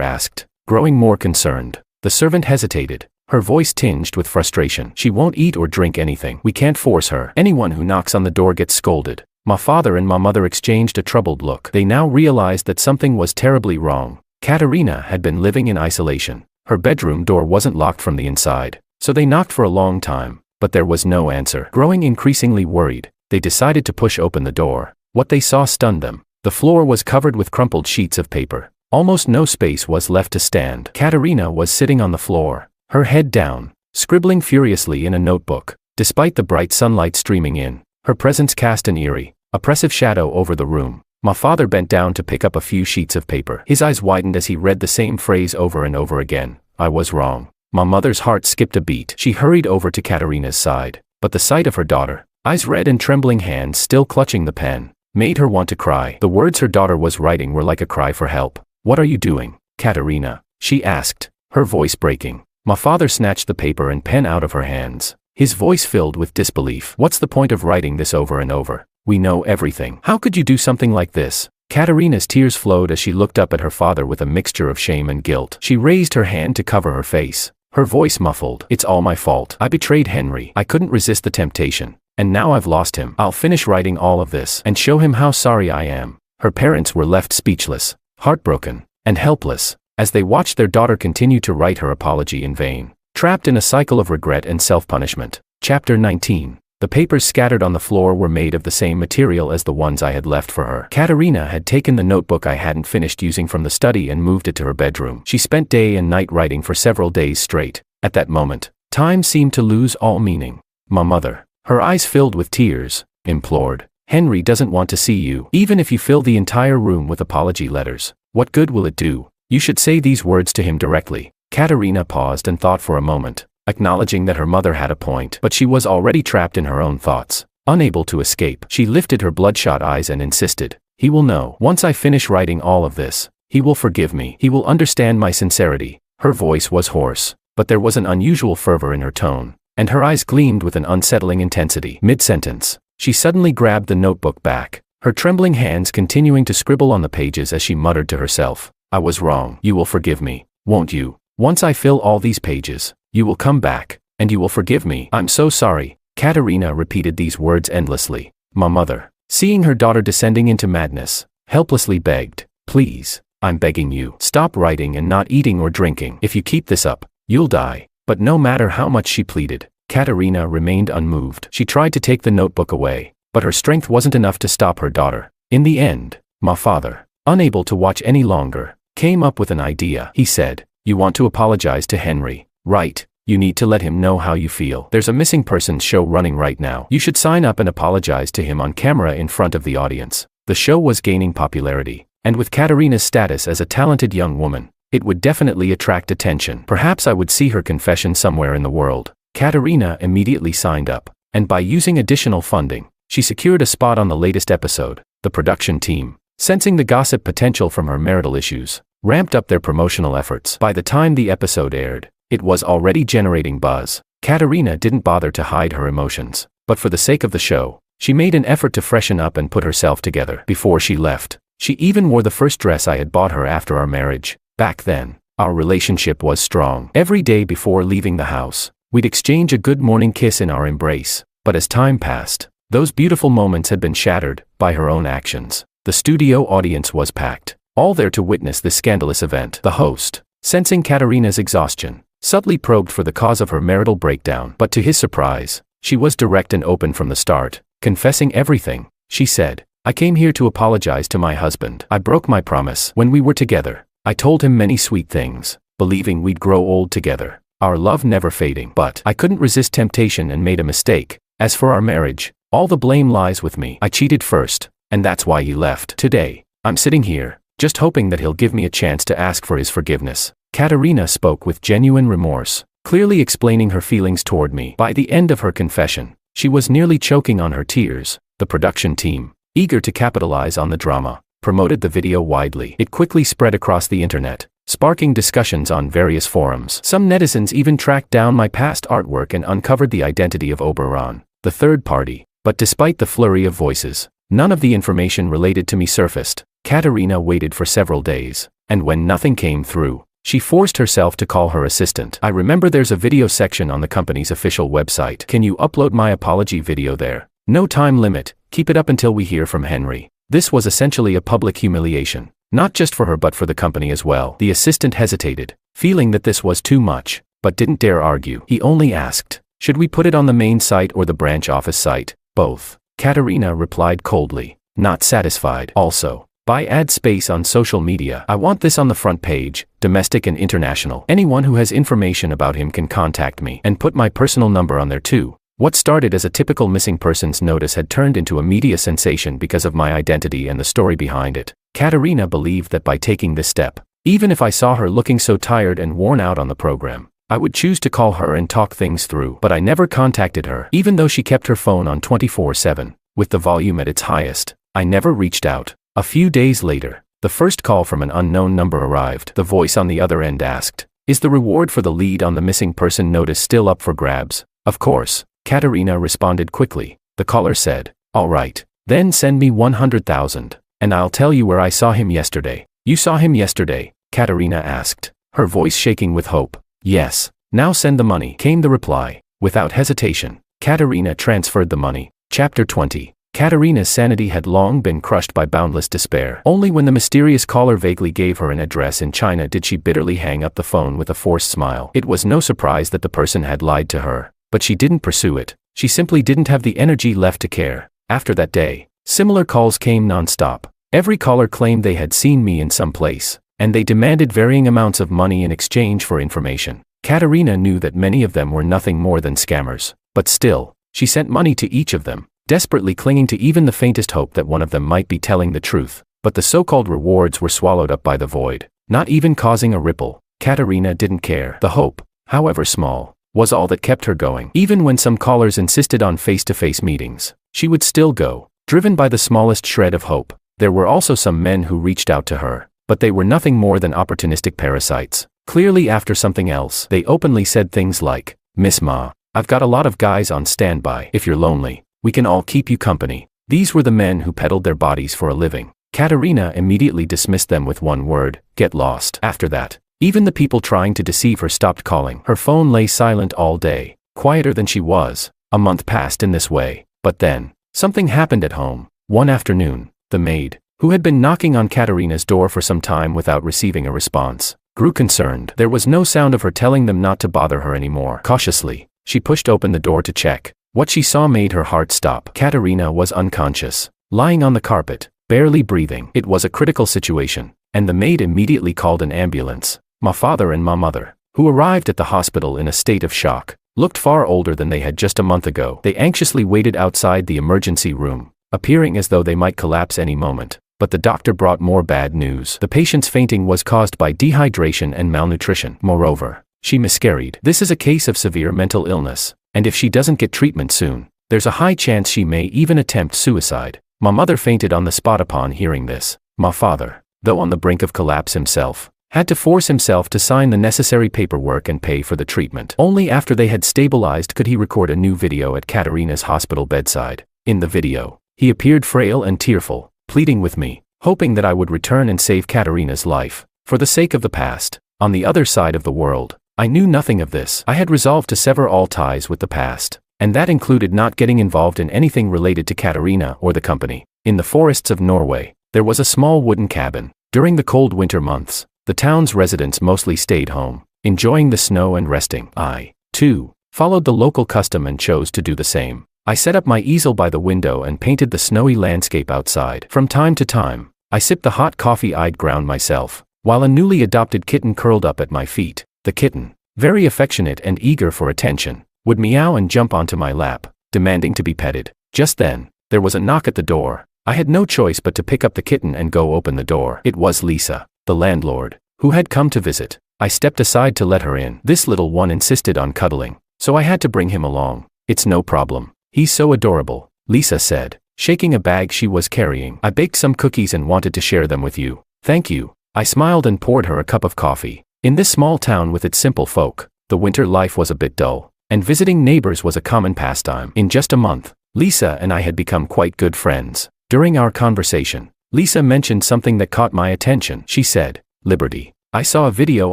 asked, growing more concerned. The servant hesitated, her voice tinged with frustration. "She won't eat or drink anything. We can't force her. Anyone who knocks on the door gets scolded." My father and my mother exchanged a troubled look. They now realized that something was terribly wrong. Katarina had been living in isolation. Her bedroom door wasn't locked from the inside, so they knocked for a long time, but there was no answer. Growing increasingly worried, they decided to push open the door. What they saw stunned them. The floor was covered with crumpled sheets of paper. Almost no space was left to stand. Katarina was sitting on the floor, her head down, scribbling furiously in a notebook. Despite the bright sunlight streaming in, her presence cast an eerie, oppressive shadow over the room. My father bent down to pick up a few sheets of paper. His eyes widened as he read the same phrase over and over again. "I was wrong." My mother's heart skipped a beat. She hurried over to Katarina's side, but the sight of her daughter, eyes red and trembling hands still clutching the pen, made her want to cry. The words her daughter was writing were like a cry for help. "What are you doing, Katarina?" she asked, her voice breaking. My father snatched the paper and pen out of her hands, his voice filled with disbelief. "What's the point of writing this over and over? We know everything. How could you do something like this?" Katarina's tears flowed as she looked up at her father with a mixture of shame and guilt. She raised her hand to cover her face, her voice muffled. "It's all my fault. I betrayed Henry. I couldn't resist the temptation, and now I've lost him. I'll finish writing all of this and show him how sorry I am." Her parents were left speechless, heartbroken, and helpless, as they watched their daughter continue to write her apology in vain, trapped in a cycle of regret and self-punishment. Chapter 19. The papers scattered on the floor were made of the same material as the ones I had left for her. Katarina had taken the notebook I hadn't finished using from the study and moved it to her bedroom. She spent day and night writing for several days straight. At that moment, time seemed to lose all meaning. My mother, her eyes filled with tears, implored, "Henry doesn't want to see you. Even if you fill the entire room with apology letters, what good will it do? You should say these words to him directly." Katarina paused and thought for a moment, acknowledging that her mother had a point, but she was already trapped in her own thoughts, unable to escape. She lifted her bloodshot eyes and insisted, "He will know. Once I finish writing all of this, he will forgive me. He will understand my sincerity." Her voice was hoarse, but there was an unusual fervor in her tone, and her eyes gleamed with an unsettling intensity. Mid-sentence, she suddenly grabbed the notebook back, her trembling hands continuing to scribble on the pages as she muttered to herself, "I was wrong. You will forgive me, won't you? Once I fill all these pages, you will come back, and you will forgive me. I'm so sorry." Katarina repeated these words endlessly. My mother, seeing her daughter descending into madness, helplessly begged, "Please, I'm begging you, stop writing and not eating or drinking. If you keep this up, you'll die." But no matter how much she pleaded, Katarina remained unmoved. She tried to take the notebook away, but her strength wasn't enough to stop her daughter. In the end, my father, unable to watch any longer, came up with an idea. He said, "You want to apologize to Henry, right? You need to let him know how you feel. There's a missing persons show running right now. You should sign up and apologize to him on camera in front of the audience." The show was gaining popularity, and with Katarina's status as a talented young woman, it would definitely attract attention. Perhaps I would see her confession somewhere in the world. Katarina immediately signed up, and by using additional funding, she secured a spot on the latest episode. The production team, sensing the gossip potential from her marital issues, ramped up their promotional efforts. By the time the episode aired, it was already generating buzz. Katarina didn't bother to hide her emotions, but for the sake of the show, she made an effort to freshen up and put herself together. Before she left, she even wore the first dress I had bought her after our marriage. Back then, our relationship was strong. Every day before leaving the house, We'd exchange a good morning kiss in our embrace, but as time passed, those beautiful moments had been shattered by her own actions. The studio audience was packed, all there to witness this scandalous event. The host, sensing Katarina's exhaustion, subtly probed for the cause of her marital breakdown, but to his surprise, she was direct and open from the start, confessing everything. She said, "I came here to apologize to my husband. I broke my promise when we were together. I told him many sweet things, believing we'd grow old together, our love never fading. But I couldn't resist temptation and made a mistake. As for our marriage, all the blame lies with me. I cheated first, and that's why he left. Today, I'm sitting here, just hoping that he'll give me a chance to ask for his forgiveness." Katarina spoke with genuine remorse, clearly explaining her feelings toward me. By the end of her confession, she was nearly choking on her tears. The production team, eager to capitalize on the drama, promoted the video widely. It quickly spread across the internet, sparking discussions on various forums. Some netizens even tracked down my past artwork and uncovered the identity of Oberon, the third party. But despite the flurry of voices, none of the information related to me surfaced. Katarina waited for several days, and when nothing came through, she forced herself to call her assistant. "I remember there's a video section on the company's official website. Can you upload my apology video there? No time limit, keep it up until we hear from Henry." This was essentially a public humiliation, not just for her but for the company as well. The assistant hesitated, feeling that this was too much, but didn't dare argue. He only asked, "Should we put it on the main site or the branch office site?" "Both." Katarina replied coldly, not satisfied. "Also, buy ad space on social media. I want this on the front page, domestic and international. Anyone who has information about him can contact me, and put my personal number on there too." What started as a typical missing persons notice had turned into a media sensation because of my identity and the story behind it. Katarina believed that by taking this step, even if I saw her looking so tired and worn out on the program, I would choose to call her and talk things through. But I never contacted her. Even though she kept her phone on 24/7, with the volume at its highest, I never reached out. A few days later, the first call from an unknown number arrived. The voice on the other end asked, "Is the reward for the lead on the missing person notice still up for grabs?" "Of course." Katarina responded quickly. The caller said, "All right, then send me 100,000, and I'll tell you where I saw him yesterday." "You saw him yesterday?" Katarina asked, her voice shaking with hope. "Yes." "Now send the money," came the reply. Without hesitation, Katarina transferred the money. Chapter 20. Katarina's sanity had long been crushed by boundless despair. Only when the mysterious caller vaguely gave her an address in China did she bitterly hang up the phone with a forced smile. It was no surprise that the person had lied to her, but she didn't pursue it. She simply didn't have the energy left to care. After that day, similar calls came non-stop. Every caller claimed they had seen me in some place, and they demanded varying amounts of money in exchange for information. Katarina knew that many of them were nothing more than scammers, but still, she sent money to each of them, desperately clinging to even the faintest hope that one of them might be telling the truth. But the so-called rewards were swallowed up by the void, not even causing a ripple. Katarina didn't care. The hope, however small, was all that kept her going. Even when some callers insisted on face-to-face meetings, she would still go, driven by the smallest shred of hope. There were also some men who reached out to her, but they were nothing more than opportunistic parasites, clearly after something else. They openly said things like, "Miss Ma, I've got a lot of guys on standby. If you're lonely, we can all keep you company." These were the men who peddled their bodies for a living. Katarina immediately dismissed them with one word: get lost. After that, even the people trying to deceive her stopped calling. Her phone lay silent all day, quieter than she was. A month passed in this way, but then, something happened at home. One afternoon, the maid, who had been knocking on Katarina's door for some time without receiving a response, grew concerned. There was no sound of her telling them not to bother her anymore. Cautiously, she pushed open the door to check. What she saw made her heart stop. Katarina was unconscious, lying on the carpet, barely breathing. It was a critical situation, and the maid immediately called an ambulance. My father and my mother, who arrived at the hospital in a state of shock, looked far older than they had just a month ago. They anxiously waited outside the emergency room, appearing as though they might collapse any moment. But the doctor brought more bad news. The patient's fainting was caused by dehydration and malnutrition. Moreover, she miscarried. This is a case of severe mental illness, and if she doesn't get treatment soon, there's a high chance she may even attempt suicide. My mother fainted on the spot upon hearing this. My father, though on the brink of collapse himself, had to force himself to sign the necessary paperwork and pay for the treatment. Only after they had stabilized could he record a new video at Katarina's hospital bedside. In the video, he appeared frail and tearful, pleading with me, hoping that I would return and save Katarina's life, for the sake of the past. On the other side of the world, I knew nothing of this. I had resolved to sever all ties with the past, and that included not getting involved in anything related to Katarina or the company. In the forests of Norway, there was a small wooden cabin. During the cold winter months, the town's residents mostly stayed home, enjoying the snow and resting. I, too, followed the local custom and chose to do the same. I set up my easel by the window and painted the snowy landscape outside. From time to time, I sipped the hot coffee I'd ground myself, while a newly adopted kitten curled up at my feet. The kitten, very affectionate and eager for attention, would meow and jump onto my lap, demanding to be petted. Just then, there was a knock at the door. I had no choice but to pick up the kitten and go open the door. It was Lisa, the landlord, who had come to visit. I stepped aside to let her in. This little one insisted on cuddling, so I had to bring him along. It's no problem. He's so adorable, Lisa said, shaking a bag she was carrying. I baked some cookies and wanted to share them with you. Thank you. I smiled and poured her a cup of coffee. In this small town with its simple folk, the winter life was a bit dull, and visiting neighbors was a common pastime. In just a month, Lisa and I had become quite good friends. During our conversation, Lisa mentioned something that caught my attention. She said, "Liberty, I saw a video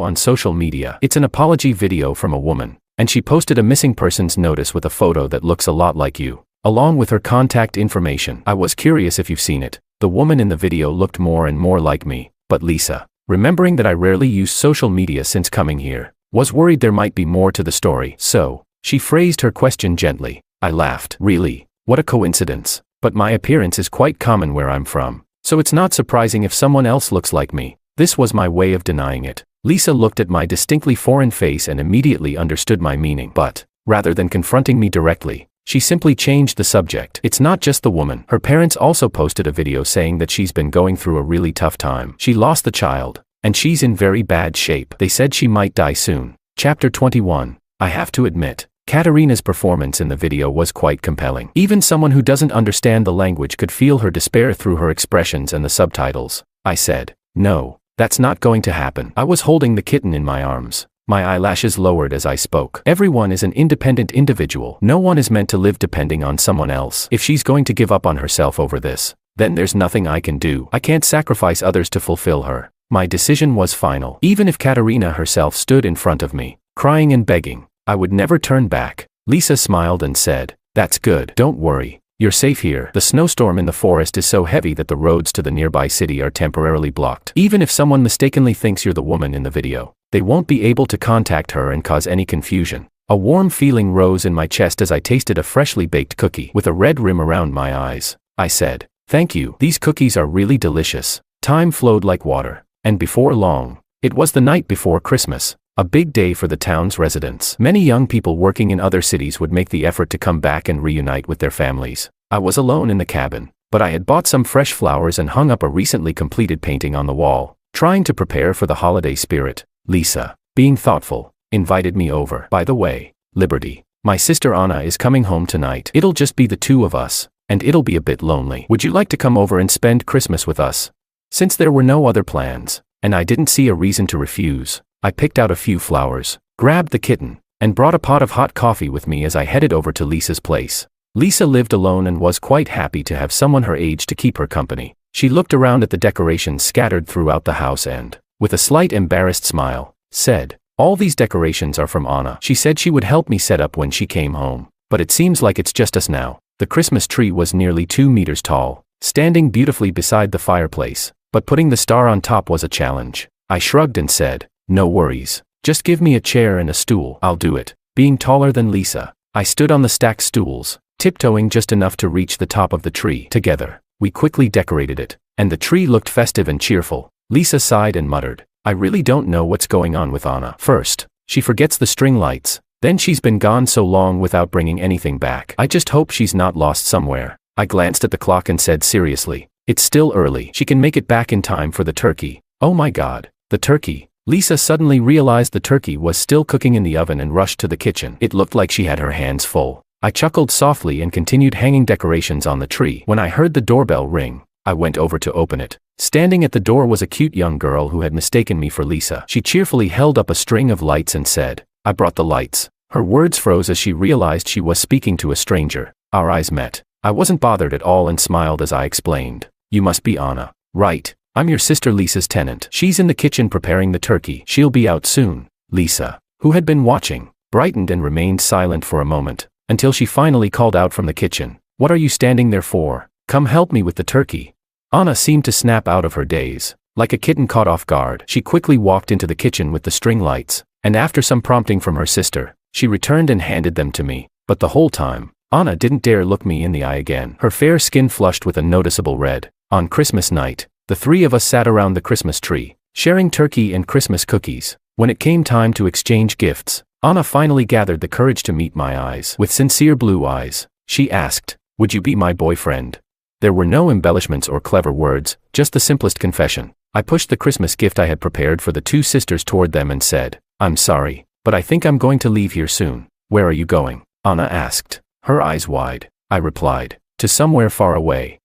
on social media. It's an apology video from a woman, and she posted a missing persons notice with a photo that looks a lot like you, along with her contact information. I was curious if you've seen it." The woman in the video looked more and more like me, but Lisa, remembering that I rarely use social media since coming here, was worried there might be more to the story. So, she phrased her question gently. I laughed. Really? What a coincidence. But my appearance is quite common where I'm from, so it's not surprising if someone else looks like me. This was my way of denying it. Lisa looked at my distinctly foreign face and immediately understood my meaning. But, rather than confronting me directly, she simply changed the subject. It's not just the woman. Her parents also posted a video saying that she's been going through a really tough time. She lost the child, and she's in very bad shape. They said she might die soon. Chapter 21. I have to admit, Katarina's performance in the video was quite compelling. Even someone who doesn't understand the language could feel her despair through her expressions and the subtitles. I said, "No, that's not going to happen." I was holding the kitten in my arms, my eyelashes lowered as I spoke. Everyone is an independent individual. No one is meant to live depending on someone else. If she's going to give up on herself over this, then there's nothing I can do. I can't sacrifice others to fulfill her. My decision was final. Even if Katarina herself stood in front of me, crying and begging, I would never turn back. Lisa smiled and said, "That's good. Don't worry. You're safe here. The snowstorm in the forest is so heavy that the roads to the nearby city are temporarily blocked. Even if someone mistakenly thinks you're the woman in the video, they won't be able to contact her and cause any confusion." A warm feeling rose in my chest as I tasted a freshly baked cookie with a red rim around my eyes. I said, "Thank you. These cookies are really delicious." Time flowed like water, and before long, it was the night before Christmas. A big day for the town's residents. Many young people working in other cities would make the effort to come back and reunite with their families. I was alone in the cabin, but I had bought some fresh flowers and hung up a recently completed painting on the wall, trying to prepare for the holiday spirit. Lisa, being thoughtful, invited me over. "By the way, Liberty, my sister Anna is coming home tonight. It'll just be the two of us, and it'll be a bit lonely. Would you like to come over and spend Christmas with us?" Since there were no other plans, and I didn't see a reason to refuse, I picked out a few flowers, grabbed the kitten, and brought a pot of hot coffee with me as I headed over to Lisa's place. Lisa lived alone and was quite happy to have someone her age to keep her company. She looked around at the decorations scattered throughout the house and, with a slight embarrassed smile, said, "All these decorations are from Anna. She said she would help me set up when she came home, but it seems like it's just us now." The Christmas tree was nearly 2 meters tall, standing beautifully beside the fireplace, but putting the star on top was a challenge. I shrugged and said, "No worries. Just give me a chair and a stool. I'll do it." Being taller than Lisa, I stood on the stacked stools, tiptoeing just enough to reach the top of the tree. Together, we quickly decorated it, and the tree looked festive and cheerful. Lisa sighed and muttered, "I really don't know what's going on with Anna. First, she forgets the string lights, then she's been gone so long without bringing anything back. I just hope she's not lost somewhere." I glanced at the clock and said seriously, "It's still early. She can make it back in time for the turkey." "Oh my God, the turkey." Lisa suddenly realized the turkey was still cooking in the oven and rushed to the kitchen. It looked like she had her hands full. I chuckled softly and continued hanging decorations on the tree. When I heard the doorbell ring, I went over to open it. Standing at the door was a cute young girl who had mistaken me for Lisa. She cheerfully held up a string of lights and said, "I brought the lights." Her words froze as she realized she was speaking to a stranger. Our eyes met. I wasn't bothered at all and smiled as I explained, "You must be Anna, right? I'm your sister Lisa's tenant. She's in the kitchen preparing the turkey. She'll be out soon." "Lisa, who had been watching, brightened and remained silent for a moment, until she finally called out from the kitchen, "What are you standing there for? Come help me with the turkey." Anna seemed to snap out of her daze. Like a kitten caught off guard, she quickly walked into the kitchen with the string lights, and after some prompting from her sister, she returned and handed them to me. But the whole time, Anna didn't dare look me in the eye again. Her fair skin flushed with a noticeable red. On Christmas night, the three of us sat around the Christmas tree, sharing turkey and Christmas cookies. When it came time to exchange gifts, Anna finally gathered the courage to meet my eyes. With sincere blue eyes, she asked, "Would you be my boyfriend?" There were no embellishments or clever words, just the simplest confession. I pushed the Christmas gift I had prepared for the two sisters toward them and said, "I'm sorry, but I think I'm going to leave here soon." "Where are you going?" Anna asked, her eyes wide. I replied, "To somewhere far away."